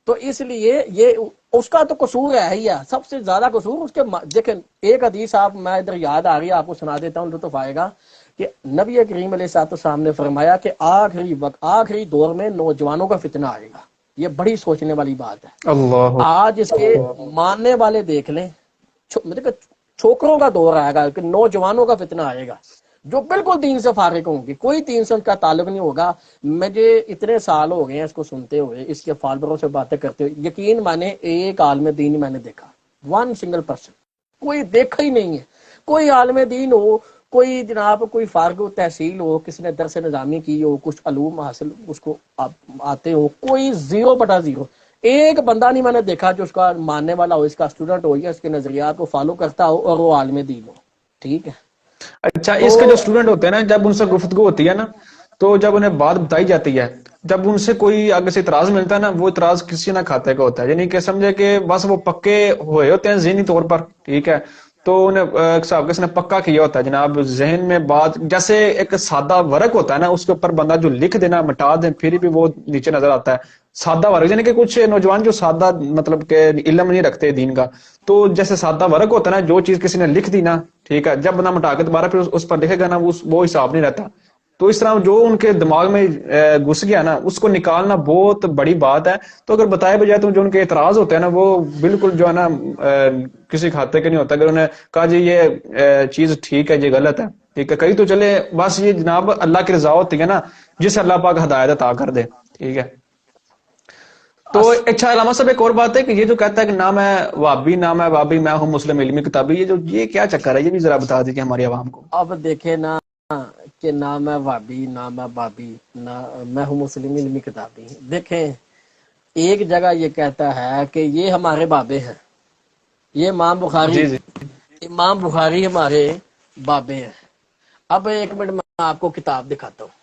تو اس لیے یہ اس کا تو قصور ہے ہی ہے، سب سے زیادہ قصور اس کے. دیکھیں ایک حدیث آپ میں ادھر یاد آ رہی ہے آپ کو سنا دیتا ہوں، لطف آئے گا کہ نبی کریم علیہ الصلوۃ والسلام نے فرمایا کہ آخری دور میں نوجوانوں کا فتنہ آئے گا. یہ بڑی سوچنے والی بات ہے. اللہ. آج اس کے ماننے والے دیکھ لیں، چھوکروں کا دور آئے گا کہ نوجوانوں کا فتنہ آئے گا. جو بالکل دین سے فارغ ہوں گے، کوئی دین سے ان کا تعلق نہیں ہوگا. مجھے اتنے سال ہو گئے ہیں اس کو سنتے ہوئے، اس کے فالووروں سے باتیں کرتے ہوئے، یقین مانے ایک عالم دین میں نے دیکھا، ون سنگل پرسن، کوئی دیکھا ہی نہیں ہے. کوئی عالم دین ہو، کوئی جناب کوئی فارغ تحصیل ہو، کسی نے درس نظامی کی ہو، کچھ علوم حاصل اس کو آتے ہو، کوئی 0/0. ایک بندہ نہیں میں نے دیکھا جو اس کا ماننے والا ہو، اس کا اسٹوڈنٹ ہو یا اس کے نظریات کو فالو کرتا ہو اور وہ عالم دین ہو. ٹھیک ہے. اچھا، تو اس کے جو اسٹوڈنٹ ہوتے ہیں نا، جب ان سے گفتگو ہوتی ہے نا، تو جب انہیں بات بتائی جاتی ہے، جب ان سے کوئی آگے سے اعتراض ملتا ہے نا، وہ اعتراض کسی نہ کھاتے کا ہوتا ہے. یعنی کہ سمجھے کہ بس وہ پکے ہوئے ہوتے ہیں ذہنی طور پر. ٹھیک ہے. تو انہیں صاحب کس نے پکا کیا ہوتا ہے جناب ذہن میں بات. جیسے ایک سادہ ورق ہوتا ہے نا، اس کے اوپر بندہ جو لکھ دینا مٹا دیں پھر بھی وہ نیچے نظر آتا ہے. سادہ ورق، یعنی کہ کچھ نوجوان جو سادہ مطلب کہ علم نہیں رکھتے دین کا، تو جیسے سادہ ورق ہوتا ہے نا، جو چیز کسی نے لکھ دی نا، ٹھیک ہے، جب بندہ مٹا کے دوبارہ پھر اس پر لکھے گا نا، وہ حساب نہیں رہتا. تو اس طرح جو ان کے دماغ میں گھس گیا نا، اس کو نکالنا بہت بڑی بات ہے. تو اگر بتائے بجائے تو جو ان کے اعتراض ہوتے ہیں نا، وہ بالکل جو ہے نا کسی کھاتے کے نہیں ہوتا. اگر انہیں کہا جی یہ چیز ٹھیک ہے، یہ غلط ہے، ٹھیک ہے، کہیں تو چلے. بس یہ جناب اللہ کی رضا ہوتی ہے نا، جسے اللہ پاک ہدایت عطا کر دے. ٹھیک ہے. تو اچھا علامہ صاحب، ایک اور بات ہے کہ یہ جو کہتا ہے کہ نہ میں وہابی، نہ میں وہابی، میں ہوں مسلم علمی کتابی، یہ کیا چکر ہے؟ یہ بھی ذرا بتا دیجیے ہماری عوام کو. اب دیکھیں نا کہ نہ میں وابی، نہ میں بابی، نہ میں ہوں مسلم علمی کتابی. دیکھیں، ایک جگہ یہ کہتا ہے کہ یہ ہمارے بابے ہیں، یہ جی جی امام بخاری ہمارے بابے ہیں. اب ایک منٹ میں آپ کو کتاب دکھاتا ہوں.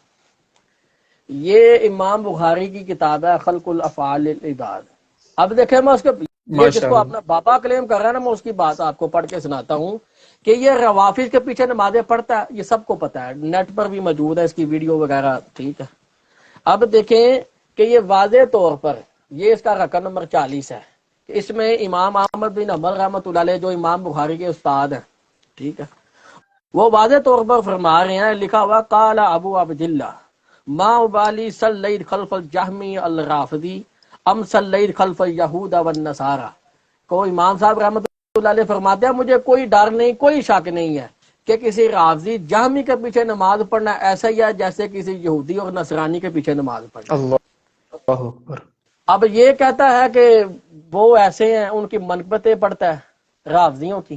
یہ امام بخاری کی کتاب ہے خلق الافعال العباد. اب دیکھیں میں اس کے، یہ جس ماشاء کو اللہ. اپنا بابا کلیم کر رہا ہے نا، میں اس کی بات آپ کو پڑھ کے سناتا ہوں کہ یہ روافظ کے پیچھے نمازیں پڑھتا ہے. یہ سب کو پتا ہے، نیٹ پر بھی موجود ہے اس کی ویڈیو وغیرہ. ٹھیک ہے. اب دیکھیں کہ یہ واضح طور پر، یہ اس کا رقم نمبر 40 ہے کہ اس میں امام احمد بن حنبل رحمۃ اللہ علیہ جو امام بخاری کے استاد ہیں، ٹھیک ہے، وہ واضح طور پر فرما رہے ہیں، لکھا ہوا قال ابو عبداللہ ما ابالی صلیت خلف الجہمی الرافضی ام صلیت خلف یہود والنصارى. کو امام صاحب رحمۃ اللہ علیہ فرماتے ہیں مجھے کوئی ڈر نہیں، کوئی شک نہیں ہے کہ کسی رافضی جہمی کے پیچھے نماز پڑھنا ایسا ہی ہے جیسے کسی یہودی اور نصرانی کے پیچھے نماز پڑھنا. اللہ اکبر. اب یہ کہتا ہے کہ وہ ایسے ہیں، ان کی منقبتیں پڑھتا ہے رافضیوں کی.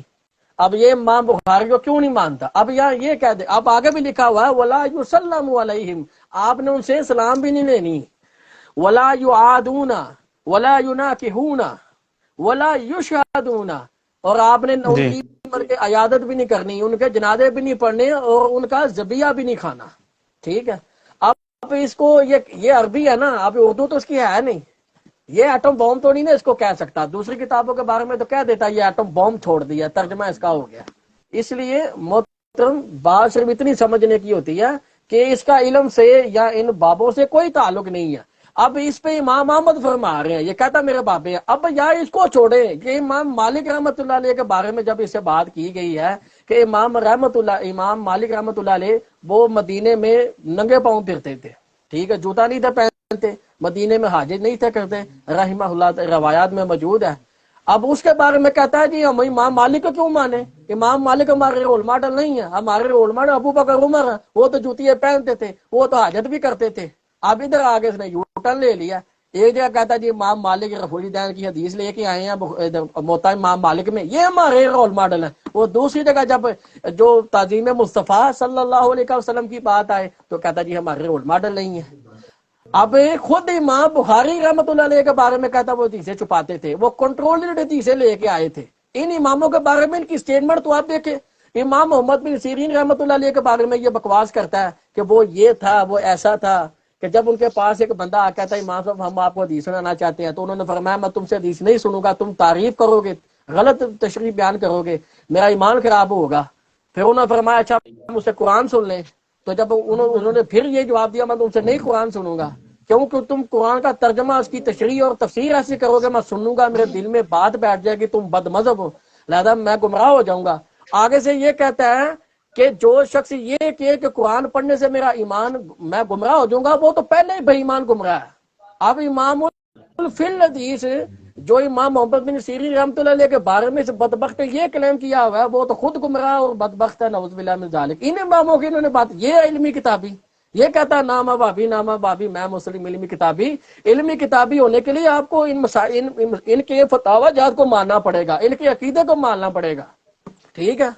اب یہ امام بخاری کو کیوں نہیں مانتا؟ اب یار یہ کہہ دے، اب آگے بھی لکھا ہوا ہے ولا یسلم علیہم، آپ نے ان سے سلام بھی نہیں لینی. ولا یعادون ولا یناکحون ولا یشہدون، اور آپ نے ان جی کی عیادت بھی نہیں کرنی، ان کے جنازے بھی نہیں پڑھنے اور ان کا ذبیحہ بھی نہیں کھانا. ٹھیک ہے. اب اس کو یہ عربی ہے نا، اب اردو تو اس کی ہے نہیں. یہ ایٹم بوم تو نہیں نا اس کو کہہ سکتا. دوسری کتابوں کے بارے میں تو کہہ دیتا یہ ایٹم بوم چھوڑ دیا، ترجمہ اس کا ہو گیا. اس لیے محترم بات صرف اتنی سمجھنے کی ہوتی ہے کہ اس کا علم سے یا ان بابوں سے کوئی تعلق نہیں ہے. اب اس پہ امام احمد فرما رہے ہیں، یہ کہتا میرے بابے ہیں. اب یار اس کو چھوڑے کہ امام مالک رحمت اللہ علیہ کے بارے میں جب اس سے بات کی گئی ہے کہ امام مالک رحمت اللہ علیہ وہ مدینے میں ننگے پاؤں پھرتے تھے. ٹھیک ہے. جوتا نہیں تھے پہنتے، مدینے میں حاجت نہیں تھے کرتے، رحمہ اللہ روایات میں موجود ہے. اب اس کے بارے میں کہتا ہے جی ہم امام مالک کو کیوں مانے؟ امام مالک ہمارے رول ماڈل نہیں ہے، ہمارے رول ماڈل ابو بکر عمر ہے. وہ تو جوتیاں پہنتے تھے، وہ تو حاجت بھی کرتے تھے. اب ادھر آگے اس نے یو ٹرن لے لیا. ایک جگہ کہتا ہے جی امام مالک رفوی دین کی حدیث لے کے آئے ہیں موطا امام مالک میں، یہ ہمارے رول ماڈل ہیں. وہ دوسری جگہ جب جو تعظیم مصطفیٰ صلی اللہ علیہ وسلم کی بات آئے تو کہتا جی ہمارے رول ماڈل نہیں ہے. اب خود امام بخاری رحمت اللہ علیہ کے بارے میں کہتا وہ حدیثیں چھپاتے تھے، وہ کنٹرولڈ حدیثیں لے کے آئے تھے. ان اماموں کے بارے میں ان کی سٹیٹمنٹ تو آپ دیکھیں. امام محمد بن سیرین رحمت اللہ علیہ کے بارے میں یہ بکواس کرتا ہے کہ وہ یہ تھا، وہ ایسا تھا، کہ جب ان کے پاس ایک بندہ آ کہتا ہے امام صاحب ہم آپ کو حدیث سنانا چاہتے ہیں، تو انہوں نے فرمایا میں تم سے حدیث نہیں سنوں گا، تم تعریف کرو گے، غلط تشریح بیان کرو گے، میرا ایمان خراب ہوگا. پھر انہوں نے فرمایا اچھا مجھ سے قرآن سن لیں. تو جب انہوں نے پھر یہ جواب دیا میں تم سے نہیں قرآن سنوں گا، کیونکہ تم قرآن کا ترجمہ اس کی تشریح اور تفسیر ایسی کرو گے میں سنوں گا، میرے دل میں بات بیٹھ جائے گی تم بد مذہب ہو، لہذا میں گمراہ ہو جاؤں گا. آگے سے یہ کہتا ہے کہ جو شخص یہ کہ قرآن پڑھنے سے میرا ایمان میں گمراہ ہو جاؤں گا، وہ تو پہلے ہی بے ایمان گمراہ ہے. اب امام الفی الحدیث جو امام محمد بن سیرین رحمۃ اللہ علیہ کے بارے میں اس بدبخت نے یہ کلیم کیا ہوا ہے وہ تو خود گمراہ اور بدبخت ہے، نعوذ باللہ من ذالک۔ ان اماموں کی انہوں نے بات، یہ علمی کتابی، یہ کہتا ہے نامہ بابی میں مسلم علمی کتابی۔ علمی کتابی ہونے کے لیے آپ کو ان مسائل ان کے فتاوی جات کو ماننا پڑے گا، ان کے عقیدے کو ماننا پڑے گا، ٹھیک ہے؟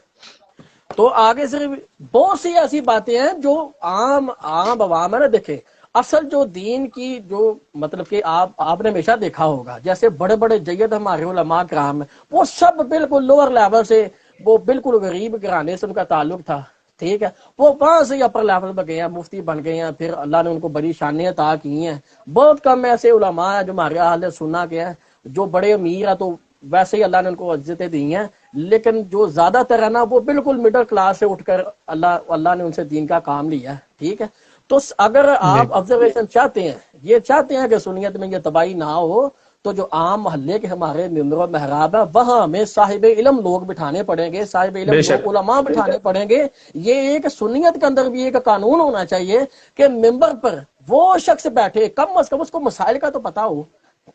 تو آگے صرف بہت سی ایسی باتیں ہیں جو عام عوام ہے نا، دیکھیں اصل جو دین کی جو مطلب کہ آپ نے ہمیشہ دیکھا ہوگا، جیسے بڑے بڑے جید ہمارے علماء کرام ہیں، وہ سب بالکل لوور لیول سے، وہ بالکل غریب گھرانے سے ان کا تعلق تھا، ٹھیک ہے؟ وہ وہاں سے اپر لیول پہ گئے ہیں، مفتی بن گئے ہیں، پھر اللہ نے ان کو بڑی شانیں عطا کی ہیں۔ بہت کم ایسے علماء ہیں جو ہمارے اہل سنت کے ہیں جو بڑے امیر ہیں، تو ویسے ہی اللہ نے ان کو عزتیں دی ہیں، لیکن جو زیادہ تر ہے نا وہ بالکل مڈل کلاس سے اٹھ کر اللہ نے ان سے دین کا کام لیا ہے، ٹھیک ہے؟ تو اگر جی آپ آبزرویشن چاہتے ہیں، یہ چاہتے ہیں کہ سنیت میں یہ تباہی نہ ہو، تو جو عام محلے کے ہمارے ممبر و محراب ہے وہاں ہمیں صاحب علم لوگ بٹھانے پڑیں گے، صاحب علم بے شک لوگ علماء بٹھانے پڑیں گے۔ یہ ایک سنیت کے اندر بھی ایک قانون ہونا چاہیے کہ ممبر پر وہ شخص بیٹھے، کم از کم اس کو مسائل کا تو پتا ہو۔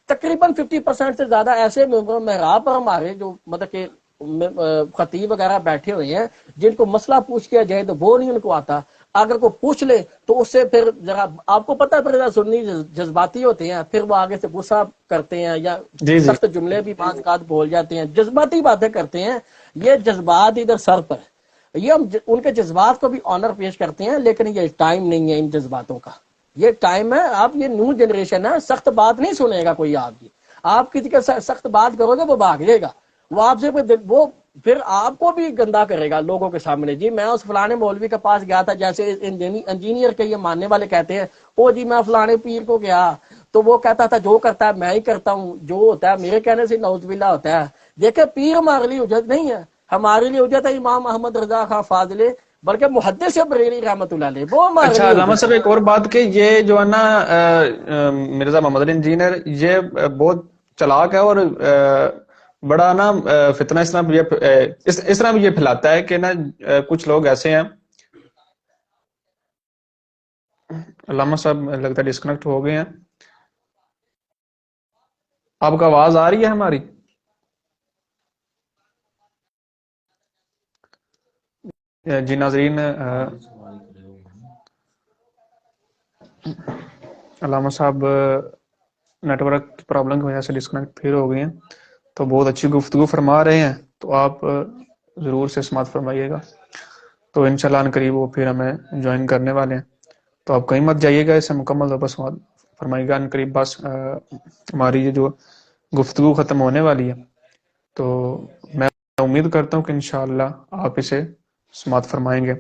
تقریباً 50% سے زیادہ ایسے ممبر و محراب پر ہمارے جو مطلب کہ خطیب وغیرہ بیٹھے ہوئے ہیں جن کو مسئلہ پوچھ کیا جائے تو وہ نہیں ان کو آتا، اگر کو پوچھ لے تو اس سے پھر ذرا آپ کو پتہ ہے پھر سنی جذباتی ہوتے ہیں، پھر وہ آگے سے غصہ کرتے ہیں یا جی جی سخت جملے بھی بعض اوقات بول جاتے ہیں، جذباتی باتیں کرتے ہیں۔ یہ جذبات ادھر سر پر، یہ ہم ان کے جذبات کو بھی آنر پیش کرتے ہیں، لیکن یہ ٹائم نہیں ہے ان جذباتوں کا، یہ ٹائم ہے۔ آپ یہ نیو جنریشن ہے، سخت بات نہیں سنے گا کوئی آپ کی، آپ کسی کا سخت بات کرو گے وہ بھاگ جائے گا، وہ آپ سے وہ پھر آپ کو بھی گندا کرے گا لوگوں کے سامنے۔ جی میں اس فلانے مولوی کے پاس گیا تھا، جیسے انجینئر کے یہ ماننے والے کہتے ہیں، او جی میں فلانے پیر کو گیا تو وہ کہتا تھا جو کرتا ہے میں ہی کرتا ہوں، جو ہوتا ہے میرے کہنے سے نعوذ باللہ ہوتا ہے۔ دیکھیں پیر ہمارے لیے حجت نہیں ہے، ہمارے لیے حجت ہے امام احمد رضا خان فاضلے، بلکہ محدث بریلوی رحمۃ اللہ علیہ، وہ ہمارے اچھا لیے علامہ حجت ہے۔ صاحب ایک اور بات کہ یہ جو ہے نا مرزا محمد علی انجینئر یہ بہت چلاک ہے اور بڑا نا فتنہ اس طرح اس طرح بھی یہ پھیلاتا ہے کہ نا کچھ لوگ ایسے ہیں۔ علامہ صاحب لگتا ہے ڈسکنیکٹ ہو گئے ہیں، آپ کا آواز آ رہی ہے ہماری؟ جی ناظرین، علامہ صاحب نیٹ ورک کی پرابلم کی وجہ سے ڈسکنیکٹ پھر ہو گئے ہیں، تو بہت اچھی گفتگو فرما رہے ہیں، تو آپ ضرور سے سماعت فرمائیے گا، تو انشاءاللہ ان قریب وہ پھر ہمیں جوائن کرنے والے ہیں، تو آپ کہیں مت جائیے گا، اسے مکمل طور پر سماعت فرمائیے گا۔ ان قریب بس ہماری یہ جو گفتگو ختم ہونے والی ہے، تو میں امید کرتا ہوں کہ انشاءاللہ آپ اسے سماعت فرمائیں گے۔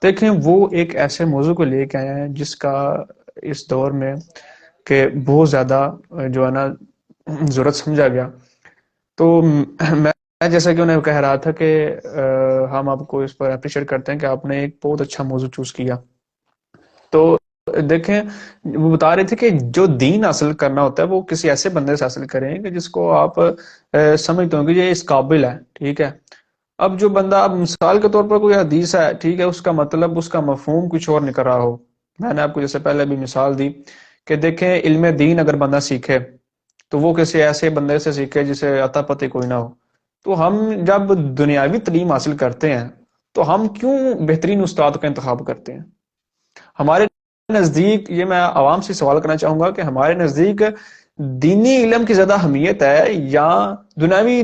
دیکھیں وہ ایک ایسے موضوع کو لے کے آئے ہیں جس کا اس دور میں کہ بہت زیادہ جو ہے نا ضرورت سمجھا گیا، تو میں جیسا کہ انہیں کہہ رہا تھا کہ ہم آپ کو اس پر اپریشیٹ کرتے ہیں کہ آپ نے ایک بہت اچھا موضوع چوز کیا۔ تو دیکھیں وہ بتا رہے تھے کہ جو دین حاصل کرنا ہوتا ہے وہ کسی ایسے بندے سے حاصل کریں کہ جس کو آپ سمجھتے ہوں کہ یہ اس قابل ہے، ٹھیک ہے؟ اب جو بندہ، اب مثال کے طور پر کوئی حدیث ہے، ٹھیک ہے، اس کا مطلب اس کا مفہوم کچھ اور نکل رہا ہو، میں نے آپ کو جیسے پہلے بھی مثال دی کہ دیکھیں علم دین اگر بندہ سیکھے تو وہ کسی ایسے بندے سے سیکھے جسے عطا پتی کوئی نہ ہو، تو ہم جب دنیاوی تعلیم حاصل کرتے ہیں تو ہم کیوں بہترین استاد کا انتخاب کرتے ہیں؟ ہمارے نزدیک، یہ میں عوام سے سوال کرنا چاہوں گا کہ ہمارے نزدیک دینی علم کی زیادہ اہمیت ہے یا دنیاوی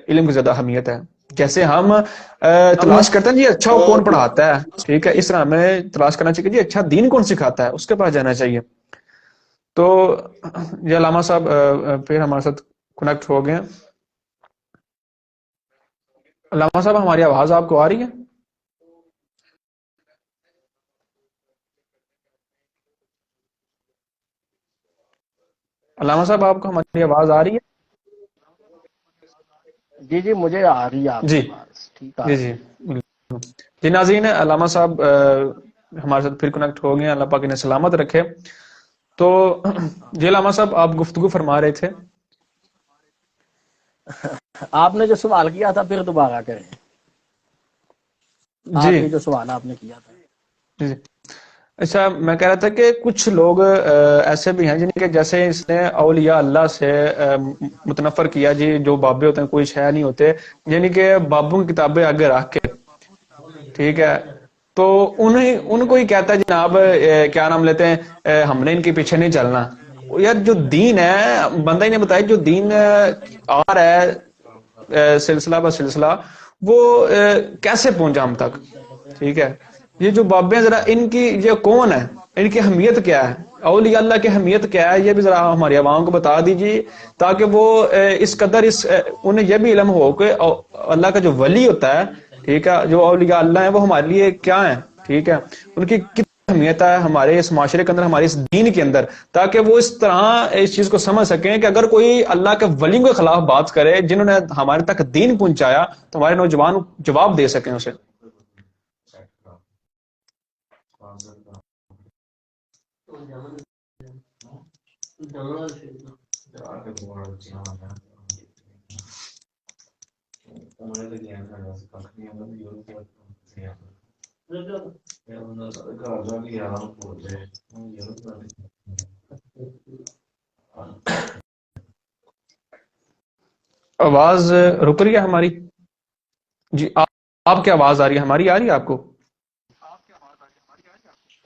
علم کی زیادہ اہمیت ہے؟ جیسے ہم تلاش کرتے ہیں جی اچھا وہ کون پڑھاتا ہے، ٹھیک ہے، اس طرح ہمیں تلاش کرنا چاہیے کہ جی اچھا دین کون سکھاتا ہے، اس کے پاس جانا چاہیے۔ تو یہ علامہ صاحب پھر ہمارے ساتھ کنیکٹ ہو گئے ہیں۔ علامہ صاحب ہماری آواز آپ کو آ رہی ہے؟ علامہ صاحب آپ کو ہماری آواز آ رہی ہے؟ جی جی مجھے آ رہی ہے آپ جی کی آواز، ٹھیک آ جی رہی جی ہے۔ جی ناظرین، علامہ صاحب ہمارے ساتھ پھر کنیکٹ ہو گئے ہیں، اللہ پاک انہیں سلامت رکھے۔ تو جی علامہ صاحب آپ گفتگو فرما رہے تھے۔ آپ نے جو سوال کیا تھا پھر دوبارہ کریں، جی آخری جو سوال آپ نے کیا تھا۔ جی اچھا میں کہہ رہا تھا کہ کچھ لوگ ایسے بھی ہیں جن کے جیسے اس نے اولیاء اللہ سے متنفر کیا جی، جو بابے ہوتے ہیں کوئی شے نہیں ہوتے، یعنی کہ بابوں کی کتابیں آگے رکھ کے، ٹھیک ہے، تو ان کو ہی کہتا ہے جناب کیا نام لیتے ہیں، ہم نے ان کے پیچھے نہیں چلنا۔ یار جو دین ہے، بندہ ہی نے بتایا جو دین آ رہا ہے سلسلہ بہ سلسلہ، وہ کیسے پہنچا ہم تک، ٹھیک ہے۔ یہ جو بابے ہیں ذرا ان کی یہ کون ہے، ان کی اہمیت کیا ہے، اولیاء اللہ کی اہمیت کیا ہے، یہ بھی ذرا ہماری عوام کو بتا دیجیے، تاکہ وہ اس قدر انہیں یہ بھی علم ہو کہ اللہ کا جو ولی ہوتا ہے، ٹھیک ہے، جو اولیاء اللہ ہیں وہ ہمارے لیے کیا ہیں، ٹھیک ہے، ان کی کتنی اہمیت ہے ہمارے اس معاشرے کے اندر، ہمارے اس دین کے اندر، تاکہ وہ اس طرح اس چیز کو سمجھ سکیں کہ اگر کوئی اللہ کے ولیوں کے خلاف بات کرے جنہوں نے ہمارے تک دین پہنچایا، تو ہمارے نوجوان جواب دے سکیں اسے۔ آواز رک رہی ہے ہماری؟ جی آپ کی آواز آ رہی ہے، ہماری آ رہی ہے آپ کو؟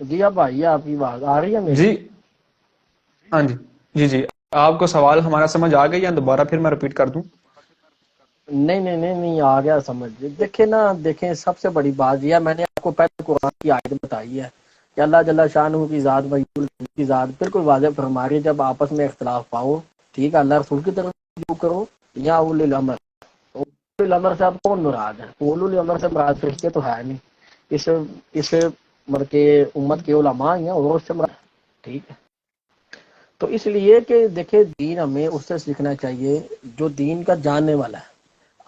جی اب بھائی آپ کی بات آ رہی ہے میری؟ جی ہاں جی جی جی، آپ کو سوال ہمارا سمجھ آ گئی یا دوبارہ پھر میں رپیٹ کر دوں؟ نہیں آ گیا سمجھ۔ دیکھیں نا، دیکھیں سب سے بڑی بات یہ ہے، میں نے آپ کو پہلے قرآن کی آیت بتائی ہے کہ اللہ جل شانہ کی ذات کی ذات بالکل واضح فرما رہی ہے، جب آپس میں اختلاف پاؤ، ٹھیک ہے، اللہ رسول کی طرف رجوع کرو یا اولی الامر۔ اولی الامر سے آپ کون مراد ہے؟ اولی الامر سے مراد فرشتے تو ہے نہیں، اس مر کے امت کے علماء ہیں اور اس سے مراد، ٹھیک ہے۔ تو اس لیے کہ دیکھیں دین ہمیں اس سے سیکھنا چاہیے جو دین کا جاننے والا ہے۔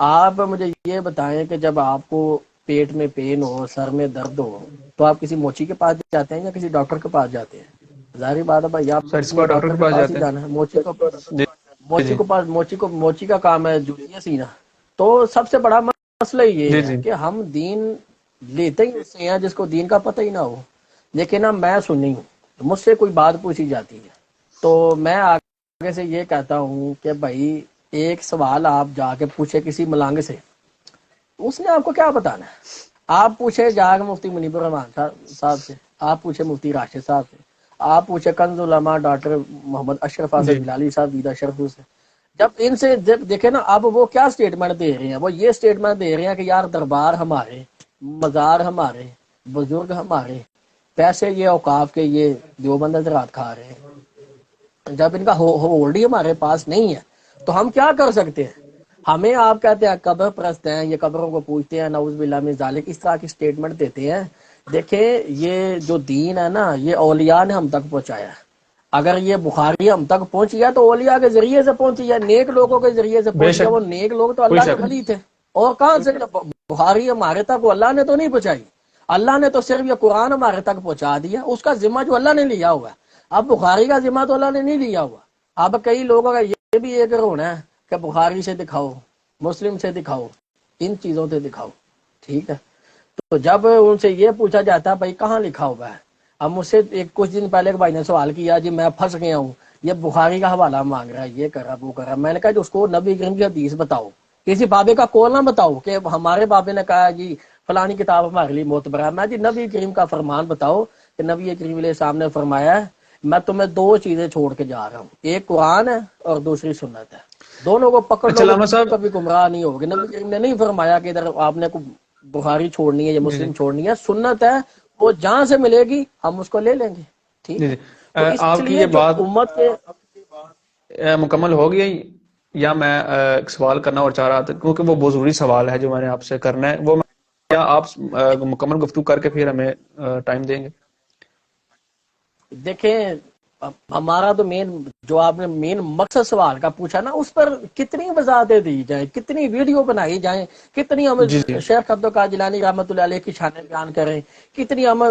آپ مجھے یہ بتائیں کہ جب آپ کو پیٹ میں پین ہو، سر میں درد ہو، تو آپ کسی موچی کے پاس جاتے ہیں یا کسی ڈاکٹر کے پاس جاتے ہیں؟ ظاہری بات ہے بھائی سر آپ اس نے بار ڈاکٹر ڈاکٹر کے کے پاس ہی جاتے جانا ہے۔ ہیں؟ جی جی موچی کا کام ہے جوڑیاں سینا۔ تو سب سے بڑا مسئلہ یہ جی ہے جی کہ ہم دین لیتے ہی اس سے ہیں جس کو دین کا پتہ ہی نہ ہو۔ لیکن نا میں سنی ہوں، مجھ سے کوئی بات پوچھی جاتی ہے تو میں آگے سے یہ کہتا ہوں کہ بھائی ایک سوال آپ جا کے پوچھے کسی ملانگ سے، اس نے آپ کو کیا بتانا ہے؟ آپ پوچھے جا کے مفتی منیب الرحمان صاحب سے، آپ پوچھے مفتی راشد صاحب سے، آپ پوچھے کنز علماء ڈاکٹر محمد اشرف جی اسد بلالی صاحب دیدہ شرف سے۔ جب ان سے دیکھیں نا، اب وہ کیا سٹیٹمنٹ دے رہے ہیں؟ وہ یہ سٹیٹمنٹ دے رہے ہیں کہ یار دربار ہمارے، مزار ہمارے، بزرگ ہمارے، پیسے یہ اوقاف کے یہ دیوبند حضرات کھا رہے ہیں، جب ان کا ہولڈ ہی ہمارے پاس نہیں ہے تو ہم کیا کر سکتے ہیں؟ ہمیں آپ کہتے ہیں قبر پرست ہیں، یہ قبروں کو پوچھتے ہیں، نعوذ باللہ من ذالک، اس طرح کی سٹیٹمنٹ دیتے ہیں۔ دیکھیں یہ جو دین ہے نا، یہ اولیاء نے ہم تک پہنچایا ہے۔ اگر یہ بخاری ہم تک پہنچ گیا تو اولیاء کے ذریعے سے پہنچ گیا، نیک لوگوں کے ذریعے سے بے پہنچ گیا۔ شک، وہ نیک لوگ تو کوئی اللہ کے شک ولی نہیں۔ تھے، اور کہاں سے بخاری ہمارے تک وہ اللہ نے تو نہیں پہنچائی، اللہ نے تو صرف یہ قرآن ہمارے تک پہنچا دیا، اس کا ذمہ جو اللہ نے لیا ہوا ہے۔ اب بخاری کا ذمہ تو اللہ نے نہیں لیا ہوا۔ اب کئی لوگوں کا یہ بھی ایک رونا ہے کہ بخاری سے دکھاؤ، مسلم سے دکھاؤ، ان چیزوں سے دکھاؤ، ٹھیک ہے۔ تو جب ان سے یہ پوچھا جاتا ہے بھائی کہاں لکھا ہوا ہے، اب مجھ سے کچھ دن پہلے ایک بھائی نے سوال کیا، جی میں پھنس گیا ہوں، یہ بخاری کا حوالہ مانگ رہا ہے، یہ کر رہا وہ کر رہا۔ میں نے کہا جو اس کو نبی کریم کی حدیث بتاؤ، کسی بابے کا قول نہ بتاؤ کہ ہمارے بابے نے کہا جی فلانی کتاب ہمارے لیے معتبر ہے۔ میں جی نبی کریم کا فرمان بتاؤ کہ نبی کریم علیہ السلام نے فرمایا ہے میں تمہیں دو چیزیں چھوڑ کے جا رہا ہوں، ایک قرآن ہے اور دوسری سنت ہے، دونوں کو پکڑ اچھا لو گے علامہ صاحب، کبھی گمراہ نہیں ہوگے۔ نبی کریم نے نہیں فرمایا کہ ادھر آپ نے بخاری چھوڑنی ہے یا جی جی مسلم چھوڑنی ہے، سنت ہے، وہ جہاں سے ملے گی ہم اس کو لے لیں گے، ٹھیک جی ہے۔ جی، تو اس آپ کی لیے یہ جو بات امت کے مکمل ہو گئی، یا میں ایک سوال کرنا اور چاہ رہا تھا کیونکہ وہ بہت ضروری سوال ہے جو میں نے آپ سے کرنا ہے، وہ کیا آپ مکمل گفتگو کر کے پھر ہمیں ٹائم دیں گے؟ دیکھیں ہمارا تو جو آپ نے مین مقصد سوال کا پوچھا نا، اس پر کتنی وضاحتیں دی جائیں، کتنی ویڈیو بنائی جائیں، کتنی ہم جی جی شیخ عبد القادر جیلانی رحمۃ اللہ علیہ کی شان بیان کریں، کتنی ہم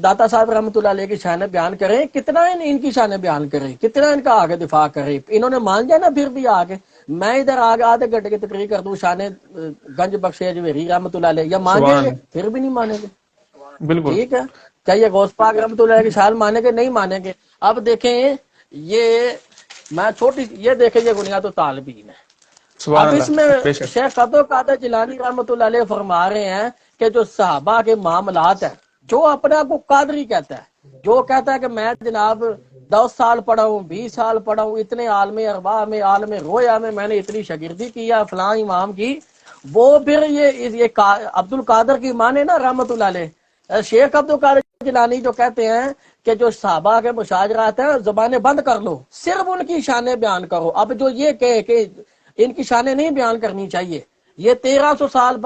داتا صاحب رحمۃ اللہ علیہ کی شان بیان کریں، کتنا ان کی شان بیان کریں، کتنا ان کا آگے دفاع کریں۔ انہوں نے مان جائے نا پھر بھی آگے، میں ادھر آگے آدھے گھنٹے کی تقریر کر دوں شان گنج بخش جوہری رحمۃ اللہ علیہ، یا مان جائیں سبحان گے؟ اللہ، پھر بھی نہیں مانیں گے، بالکل۔ ٹھیک ہے۔ کیا یہ غوث پاک رحمۃ اللہ کی شان مانیں گے؟ نہیں مانیں گے۔ اب دیکھیں یہ میں چھوٹی یہ دیکھیں یہ بنیاد و طالبین ہے۔ سبحان اب اس میں اللہ، بے شک۔ شیخ عبد القادر جیلانی رحمۃ اللہ علیہ فرما رہے ہیں کہ جو صحابہ کے معاملات ہیں، جو اپنے آپ کو قادری کہتا ہے، جو کہتا ہے کہ میں جناب 10 سال پڑھا ہوں، 20 سال پڑھا ہوں، اتنے عالم اربا میں، عالم رویا میں نے اتنی شاگردی کیا فلاں امام کی، وہ پھر یہ عبد القادر کی مانے نا رحمۃ اللہ علیہ۔ شیخ عبد القادر جیلانی جو کہتے ہیں کہ جو صحابہ کے مشاجرات ہیں زبانیں بند کر لو، صرف ان کی شانیں بیان کرو۔ اب جو یہ کہے کہ ان کی شانیں نہیں بیان کرنی چاہیے، یہ 1300 سال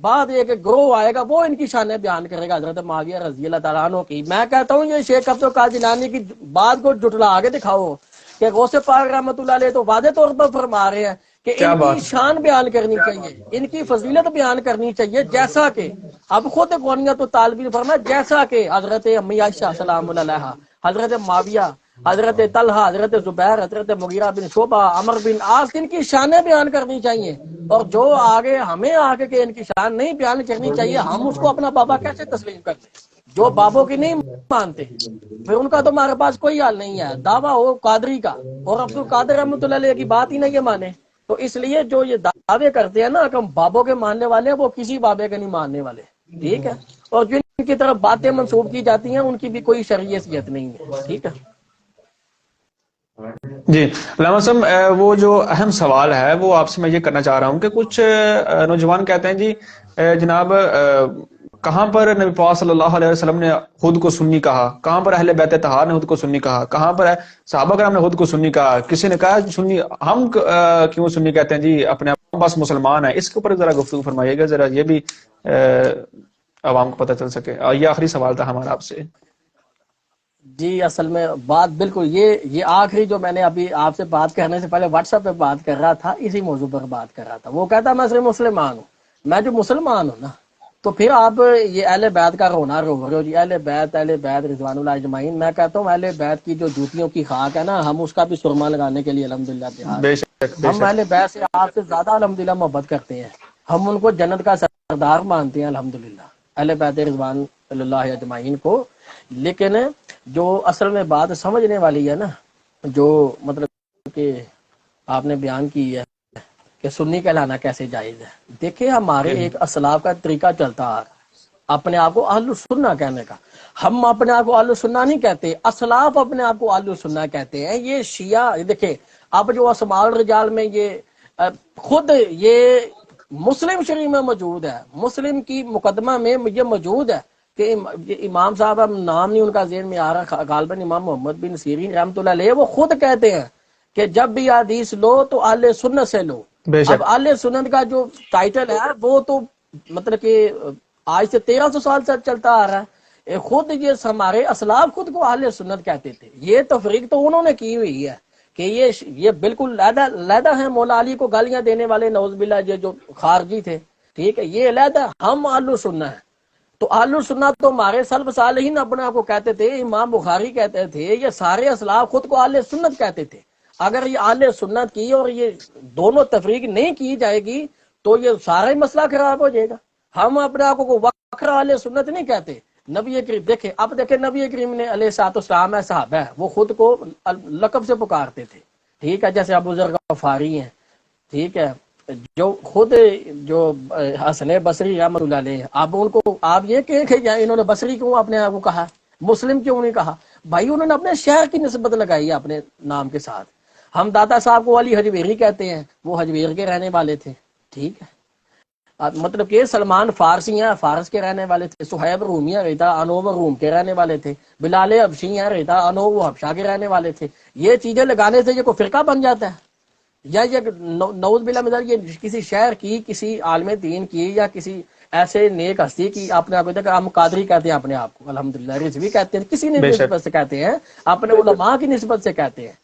بعد ایک گروہ آئے گا وہ ان کی شانیں بیان کرے گا حضرت معاویہ رضی اللہ تعالیٰ عنہ کی۔ میں کہتا ہوں یہ شیخ عبد القادر جیلانی کی بات کو جٹلا آگے دکھاؤ کہ غوث پاک رحمۃ اللہ علیہ تو واضح طور پر فرما رہے ہیں کہ کیا ان کی بات! شان بیان کرنی چاہیے، ان کی فضیلت بیان کرنی چاہیے، جیسا کہ اب خود غنیت و طالبین فرمایا جیسا کہ حضرت امی عائشہ سلام علیہا، حضرت معاویہ، حضرت طلحہ، حضرت زبیر، حضرت مغیرہ بن شعبہ، عمر بن عاص، ان کی شانیں بیان کرنی چاہیے۔ اور جو آگے ہمیں آگے کہ ان کی شان نہیں بیان کرنی چاہیے، ہم اس کو اپنا بابا کیسے تسلیم کرتے؟ جو بابوں کی نہیں مانتے پھر ان کا تو ہمارے پاس کوئی حال نہیں ہے، دعویٰ ہو قادری کا اور عبد القادر رحمۃ اللہ علیہ کی بات ہی نہیں یہ مانے۔ تو اس لیے جو یہ دعوے کرتے ہیں نا کہ ہم بابوں کے ماننے والے ہیں، وہ کسی بابے کے نہیں ماننے والے، ٹھیک ہے؟ اور جن کی طرف باتیں منسوب کی جاتی ہیں ان کی بھی کوئی شرعی حیثیت نہیں ہے، ٹھیک ہے؟ جی علامہ صاحب، وہ جو اہم سوال ہے وہ آپ سے میں یہ کرنا چاہ رہا ہوں کہ کچھ نوجوان کہتے ہیں جی جناب کہاں پر نبی پاک صلی اللہ علیہ وسلم نے خود کو سنی کہا، کہاں پر اہل بیت طہار نے خود کو سنی کہا، کہاں پر صحابہ کرام نے خود کو سنی کہا، کسی نے کہا سنی ہم کیوں سنی کہتے ہیں جی اپنے آپ بس مسلمان ہیں؟ اس کے اوپر ذرا گفتگو فرمائیے گا، ذرا یہ بھی عوام کو پتہ چل سکے۔ یہ آخری سوال تھا ہمارا آپ سے۔ جی اصل میں بات بالکل یہ آخری جو میں نے ابھی آپ سے بات کرنے سے پہلے واٹس ایپ پہ بات کر رہا تھا، اسی موضوع پر بات کر رہا تھا۔ وہ کہتا میں صرف مسلمان ہوں، میں جو مسلمان ہوں نا، تو پھر آپ یہ اہل بیت کا رونا رو رہے ہو جی، اہل بیت رضوان اللہ اجمعین۔ میں کہتا ہوں اہل بیت کی جو جوتیوں کی خاک ہے نا، ہم اس کا بھی سرما لگانے کے لیے الحمدللہ تیار بے ہیں۔ شک، بے ہم شک۔ اہل بیت سے آپ سے زیادہ الحمدللہ محبت کرتے ہیں، ہم ان کو جنت کا سردار مانتے ہیں الحمدللہ، اہل بیت رضوان اللہ اجمعین کو۔ لیکن جو اصل میں بات سمجھنے والی ہے نا، جو مطلب کہ آپ نے بیان کی ہے کہ سنی کہلانا کیسے جائز ہے، دیکھیں ہمارے ایک اسلاف کا طریقہ چلتا آ رہا ہے اپنے آپ کو اہل السنہ کہنے کا۔ ہم اپنے آپ کو اہل السنہ نہیں کہتے، اسلاف اپنے آپ کو اہل السنہ کہتے ہیں۔ یہ شیعہ دیکھیں اب جو اسماء الرجال میں یہ خود یہ مسلم شریف میں موجود ہے، مسلم کی مقدمہ میں یہ موجود ہے کہ امام صاحب اب نام نہیں ان کا ذہن میں آ رہا، غالباً امام محمد بن سیرین رحمۃ اللہ علیہ، وہ خود کہتے ہیں کہ جب بھی حدیث لو تو اہل سنت سے لو۔ بے اب شک، اہل سنت کا جو ٹائٹل ہے وہ تو مطلب کہ آج سے 1300 سال سے چلتا آ رہا ہے۔ خود یہ ہمارے اسلاف خود کو اہل سنت کہتے تھے۔ یہ تفریق تو انہوں نے کی ہوئی ہے کہ یہ بالکل علیحدہ ہیں، مولا علی کو گالیاں دینے والے نعوذ باللہ یہ جو خارجی تھے، ٹھیک ہے، یہ علیحدہ، ہم اہل سنت ہیں۔ تو اہل السنت تو ہمارے سلف صالحین اپنے آپ کو کہتے تھے، امام بخاری کہتے تھے، یہ سارے اسلاف خود کو اہل سنت کہتے تھے۔ اگر یہ اہل سنت کی اور یہ دونوں تفریق نہیں کی جائے گی تو یہ سارا ہی مسئلہ خراب ہو جائے گا۔ ہم اپنے آپ کو وکرا اہل سنت نہیں کہتے۔ نبی کریم دیکھیں نبی کریم نے علیہ الصلوۃ والسلام ہے، صحابہ ہے، وہ خود کو لقب سے پکارتے تھے، ٹھیک ہے، جیسے ابو ذر غفاری ہیں، ٹھیک ہے، جو خود جو حسن بصری رحمۃ اللہ علیہ، اب ان کو آپ یہ کہ انہوں نے بصری کیوں اپنے آپ کو کہا، مسلم کیوں نہیں کہا؟ بھائی انہوں نے اپنے شہر کی نسبت لگائی ہے اپنے نام کے ساتھ۔ ہم داتا صاحب کو علی حجویری کہتے ہیں، وہ حجویر کے رہنے والے تھے، ٹھیک ہے، مطلب کہ سلمان فارسی ہیں، فارس کے رہنے والے تھے، صہیب رومی رہتا انو روم کے رہنے والے تھے، بلال حبشی ہیں رہتا انو وہ حبشہ کے رہنے والے تھے۔ یہ چیزیں لگانے سے یہ کوئی فرقہ بن جاتا ہے؟ یا یہ نعوذ باللہ مثال یہ کسی شہر کی، کسی عالم دین کی، یا کسی ایسے نیک ہستی کی اپنے آپ کو، ہم قادری کہتے ہیں اپنے آپ کو الحمدللہ، رضوی کہتے ہیں، کسی نے بے شک۔ نسبت سے کہتے ہیں، اپنے علماء کی نسبت سے کہتے ہیں،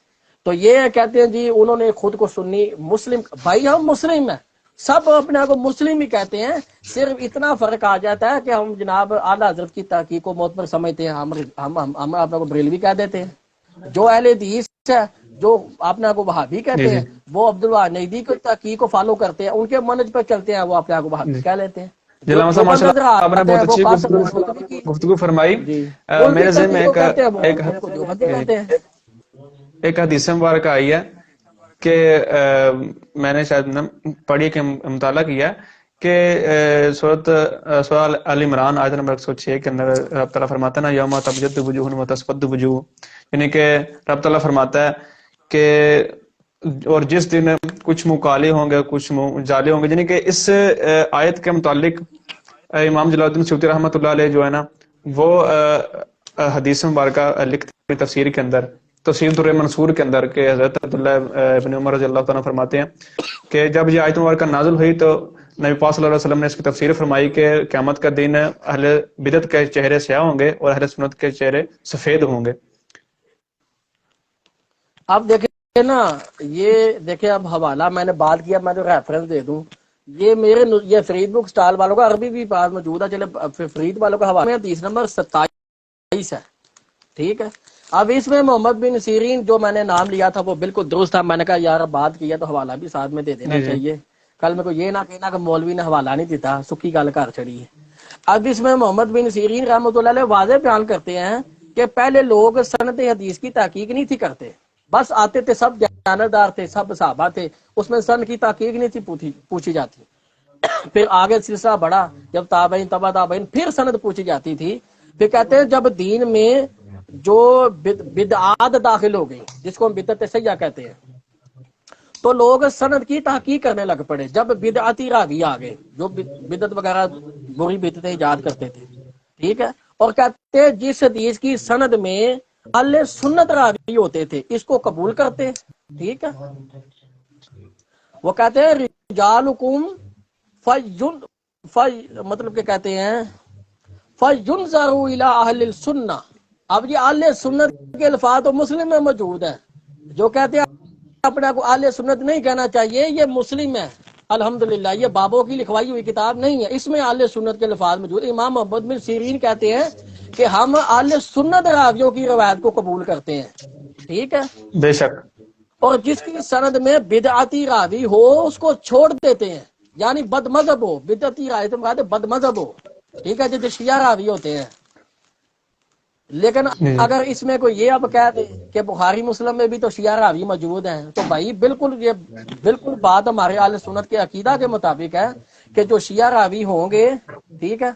تو یہ کہتے ہیں جی انہوں نے خود کو سنی مسلم۔ بھائی ہم مسلم ہیں، سب اپنے آپ کو مسلم ہی کہتے ہیں، صرف اتنا فرق آ جاتا ہے کہ ہم جناب اعلیٰ حضرت کی تحقیق کو موت پر سمجھتے ہیں، ہم اپنے کو بریلوی کہہ دیتے ہیں۔ جو اہل حدیث ہے، جو اپنے آپ کو وہابی جی کہتے جی ہیں، وہ عبدالواحد نجدی کی تحقیق کو فالو کرتے ہیں، ان کے منہج پر چلتے ہیں، وہ اپنے آپ کو وہابی جی کہہ لیتے ہیں۔ جی جو علامہ جو صاحب بند ماشاء نظر اللہ آپ نے آتا ہے بہت وہ اچھی قاسم نانوتوی کی گفتگو فرمائی. جی الٹی میرے ذہن کرنے میں کو کہتے ہیں وہ ان کو دیوبندی کہتے ہیں. ایک حدیث مبارکہ آئی ہے کہ میں نے شاید پڑھی کہ مطالعہ کیا کہ سورۃ آل عمران آیت نمبر 106 کے اندر رب تعالیٰ فرماتا ہے نا یوم تبیض وجوہ و تسود وجوہ، یعنی کہ رب تعالیٰ فرماتا ہے کہ اور جس دن کچھ منہ کالے ہوں گے کچھ منہ جالے ہوں گے، یعنی کہ اس آیت کے متعلق امام جلال الدین سیوطی رحمۃ اللہ علیہ جو ہے نا وہ حدیث مبارکہ لکھتے ہیں تفسیر کے اندر، تفسیر در منصور کے اندر، کہ حضرت عبداللہ ابن عمر رضی اللہ تعالیٰ فرماتے ہیں کہ جب یہ آیت مبارکہ نازل ہوئی تو نبی پاک صلی اللہ علیہ وسلم نے اس کی تفسیر فرمائی کہ قیامت کا دن اہل بدعت کے چہرے سیاہ ہوں گے اور اہل سنت کے چہرے سفید ہوں گے. اب دیکھیں نا، یہ دیکھیں اب حوالہ میں نے بات کیا، میں جو ریفرنس دے دوں، یہ یہ فرید بک سٹال والوں کا عربی بھی پاس موجود ہے. چلے فرید والوں کا حوالہ 30 نمبر 27 ہے، ٹھیک ہے. اب اس میں محمد بن سیرین جو میں نے نام لیا تھا وہ بالکل درست تھا. میں نے کہا یار بات کیا تو حوالہ بھی ساتھ میں دے دینا جی جی چاہیے، کل میں کو یہ نہ کہنا کہ مولوی نے حوالہ نہیں دیتا، سکی گل کر چڑی ہے. اب اس میں محمد بن سیرین رحمۃ اللہ علیہ واضح بیان کرتے ہیں کہ پہلے لوگ سند حدیث کی تحقیق نہیں تھی کرتے، بس آتے تھے، سب جانبدار تھے، سب صحابہ تھے، اس میں سند کی تحقیق نہیں تھی پوچھی جاتی. پھر آگے سلسلہ بڑھا، جب تابعین تبع تابعین، پھر سند پوچھی جاتی تھی. پھر کہتے ہیں جب دین میں جو بدعات داخل ہو گئی، جس کو ہم بدعت سیاح کہتے ہیں، تو لوگ سند کی تحقیق کرنے لگ پڑے. جب بدعتی راوی آ گئے جو بدعت وغیرہ بری بدعتیں ایجاد کرتے تھے، ٹھیک ہے، اور کہتے ہیں جس حدیث کی سند میں اہل سنت راوی ہوتے تھے اس کو قبول کرتے، ٹھیک ہے. وہ کہتے ہیں رجالکم مطلب کہ کہتے ہیں فَيُنْظَرُوا إِلَىٰ أَهْلِ السُنَّةِ. اب یہ اہل سنت کے الفاظ تو مسلم میں موجود ہیں. جو کہتے ہیں اپنے کو اہل سنت نہیں کہنا چاہیے، یہ مسلم ہے الحمدللہ، یہ بابوں کی لکھوائی ہوئی کتاب نہیں ہے، اس میں اہل سنت کے الفاظ موجود. امام محمد بن سیرین کہتے ہیں کہ ہم اہل سنت راویوں کی روایت کو قبول کرتے ہیں، ٹھیک ہے، بے شک. اور جس کی سند میں بدعتی راوی ہو اس کو چھوڑ دیتے ہیں، یعنی بد مذہب ہو. بدعتی راوی تو مراد بد مذہب ہو، ٹھیک ہے، جو شیعہ راوی ہوتے ہیں. لیکن جی اگر اس میں کوئی یہ اب کہہ دے کہ بخاری مسلم میں بھی تو شیعہ راوی موجود ہیں، تو بھائی بالکل یہ بالکل بات ہمارے اہل سنت کے عقیدہ کے مطابق ہے کہ جو شیعہ راوی ہوں گے، ٹھیک ہے،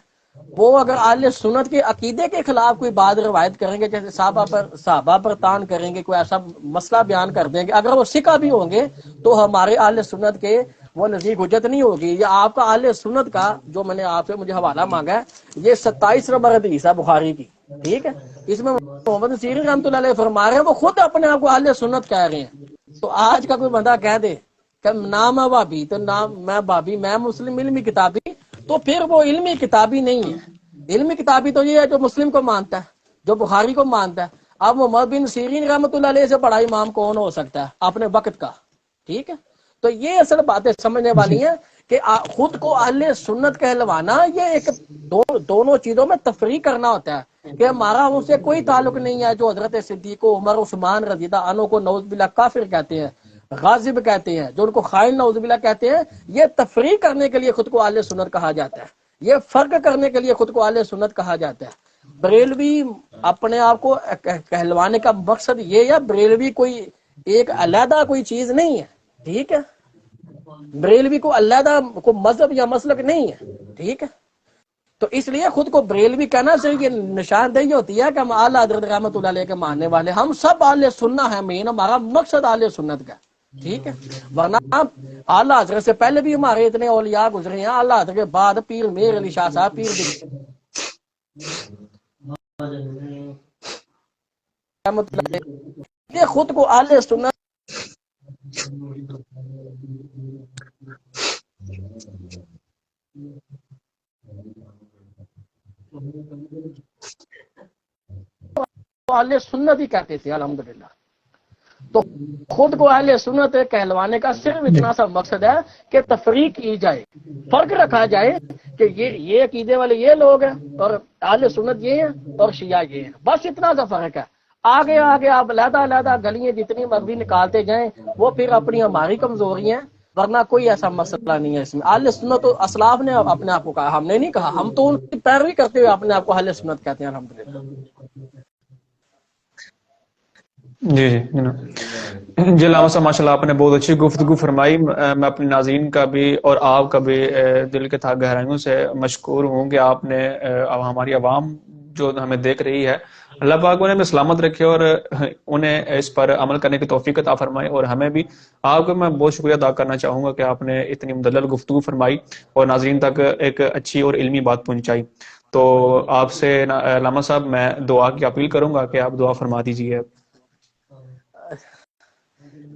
وہ اگر اہل سنت کے عقیدے کے خلاف کوئی بات روایت کریں گے، جیسے صحابہ پر تان کریں گے، کوئی ایسا مسئلہ بیان کر دیں گے، اگر وہ سکہ بھی ہوں گے تو ہمارے اہل سنت کے وہ نزدیک حجت نہیں ہوگی. یہ آپ کا اہل سنت کا جو میں نے آپ سے مجھے حوالہ مانگا ہے، یہ 27 نمبر حدیث ہے بخاری کی، ٹھیک ہے. اس میں محمد سیرین رحمۃ اللہ علیہ فرما رہے ہیں، وہ خود اپنے آپ کو اہل سنت کہہ رہے ہیں. تو آج کا کوئی بندہ کہہ دے کہ نام میں بابی تو نام میں بابی، میں مسلم علمی کتابی، تو پھر وہ علمی کتابی نہیں ہے. علمی کتابی تو یہ ہے جو مسلم کو مانتا ہے، جو بخاری کو مانتا ہے. اب محمد بن سیرین رحمۃ اللہ علیہ سے بڑا امام کون ہو سکتا ہے اپنے وقت کا، ٹھیک ہے. تو یہ اصل باتیں سمجھنے جی والی ہیں کہ خود کو اہل سنت کہلوانا یہ ایک دونوں چیزوں میں تفریق کرنا ہوتا ہے کہ ہمارا ان سے کوئی تعلق نہیں ہے. جو حضرت صدیق و عمر عثمان رضی اللہ عنہ کو نعوذ باللہ کافر کہتے ہیں، غاضب کہتے ہیں، جو ان کو خائن نعوذ باللہ کہتے ہیں، یہ تفریق کرنے کے لیے خود کو اہل سنت کہا جاتا ہے، یہ فرق کرنے کے لیے خود کو اہل سنت کہا جاتا ہے. بریلوی اپنے آپ کو کہلوانے کا مقصد یہ ہے، بریلوی کوئی ایک علیحدہ کوئی چیز نہیں ہے، ٹھیک ہے. بریلوی کو علیحدہ کو مذہب یا مسلک نہیں ہے، ٹھیک ہے. تو اس لیے خود کو بریلوی کہنا صرف یہ نشاندہی ہوتی ہے کہ ہم اعلیٰ حضرت رحمۃ اللہ علیہ کے ماننے والے، ہم سب اہل سنت ہیں، مین ہمارا مقصد اہل سنت کا، ٹھیک ہے. ورنہ اعلیٰ حضرت سے پہلے بھی ہمارے اتنے اولیاء گزرے ہیں، اعلیٰ حضرت کے بعد پیر میر علی شاہ صاحب، پیر رحمۃ اللہ علیہ، یہ خود کو اہل سنت اہل سنت ہی کہتے تھے الحمدللہ. تو خود کو اہل سنت کہلوانے کا صرف اتنا سا مقصد ہے کہ تفریق کی جائے، فرق رکھا جائے کہ یہ عقیدے والے یہ لوگ ہیں اور اہل سنت یہ ہیں اور شیعہ یہ ہیں، بس اتنا سا فرق ہے. آگے آگے آپ علیحدہ علیحدہ گلیاں جتنی مرضی نکالتے جائیں، وہ پھر اپنی ہماری کمزوری ہیں ورنہ کوئی ایسا مسئلہ نہیں ہے اس میں. اہل سنت تو اسلاف نے اپنے آپ کو کہا, ہم نے نہیں کہا. ہم تو ان کی پیروی کرتے ہوئے اپنے آپ کو اہل سنت کہتے ہیں الحمدللہ. جی جی جی علامہ صاحب ماشاء اللہ آپ نے بہت اچھی گفتگو فرمائی. میں اپنے ناظرین کا بھی اور آپ کا بھی دل کے گہرائیوں سے مشکور ہوں کہ آپ نے ہماری عوام جو ہمیں دیکھ رہی ہے, اللہ پاک انہیں بھی سلامت رکھے اور انہیں اس پر عمل کرنے کی توفیق عطا فرمائے. اور ہمیں بھی آپ کو میں بہت شکریہ ادا کرنا چاہوں گا کہ آپ نے اتنی مدلل گفتگو فرمائی اور ناظرین تک ایک اچھی اور علمی بات پہنچائی. تو آپ سے علامہ صاحب میں دعا کی اپیل کروں گا کہ آپ دعا فرما دیجیے.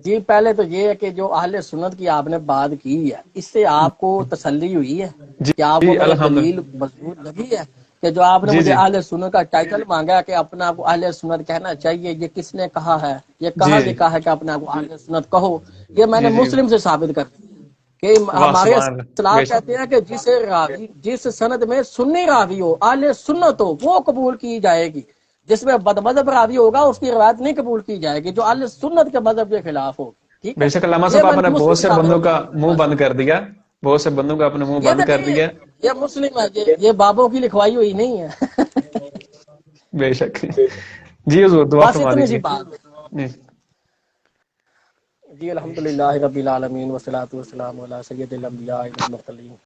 جی پہلے تو یہ ہے کہ جو اہل سنت کی آپ نے بات کی ہے, اس سے آپ کو تسلی ہوئی ہے جی کہ آپ کو جی میرے الحمد دلیل مضبوط لگی ہے کہ جو آپ نے جی مجھے جی اہل سنت کا ٹائٹل مانگا کہ اپنے آپ کو اہل سنت کہنا چاہیے, یہ کس نے کہا ہے, یہ جی کہاں جی لکھا ہے کہ اپنے آپ کو اہل سنت کہو. یہ میں نے جی جی مسلم سے ثابت کر دیا کہ واہ ہمارے سبحان اللہ بے اسلاف شک. کہتے ہیں کہ جس سند میں سنی راوی ہو, اہل سنت ہو, وہ قبول کی جائے گی. جس میں بد مذہب راوی ہوگا اس کی روایت نہیں قبول کی جائے گی جو اہل سنت کے مذہب کے خلاف ہوگی. ٹھیک ہے, بے شک علامہ یہ صاحب میں آپ نے نے مسلم بہت سے سے ثابت بندوں کا کر دیا منہ بس. بند کر دیا, بہت سے بندوں کا اپنے منہ یہ بند تو کر نہیں ہے, دیا. یہ مسلم ہے, یہ بابوں کی لکھوائی ہوئی نہیں ہے. بے شک. جی حضور دعا بس فرما اتنی سی دیجیے. بات ہے. جی جی الحمدللہ رب العالمین والصلاۃ والسلام علی سید الانبیاء والمرسلین.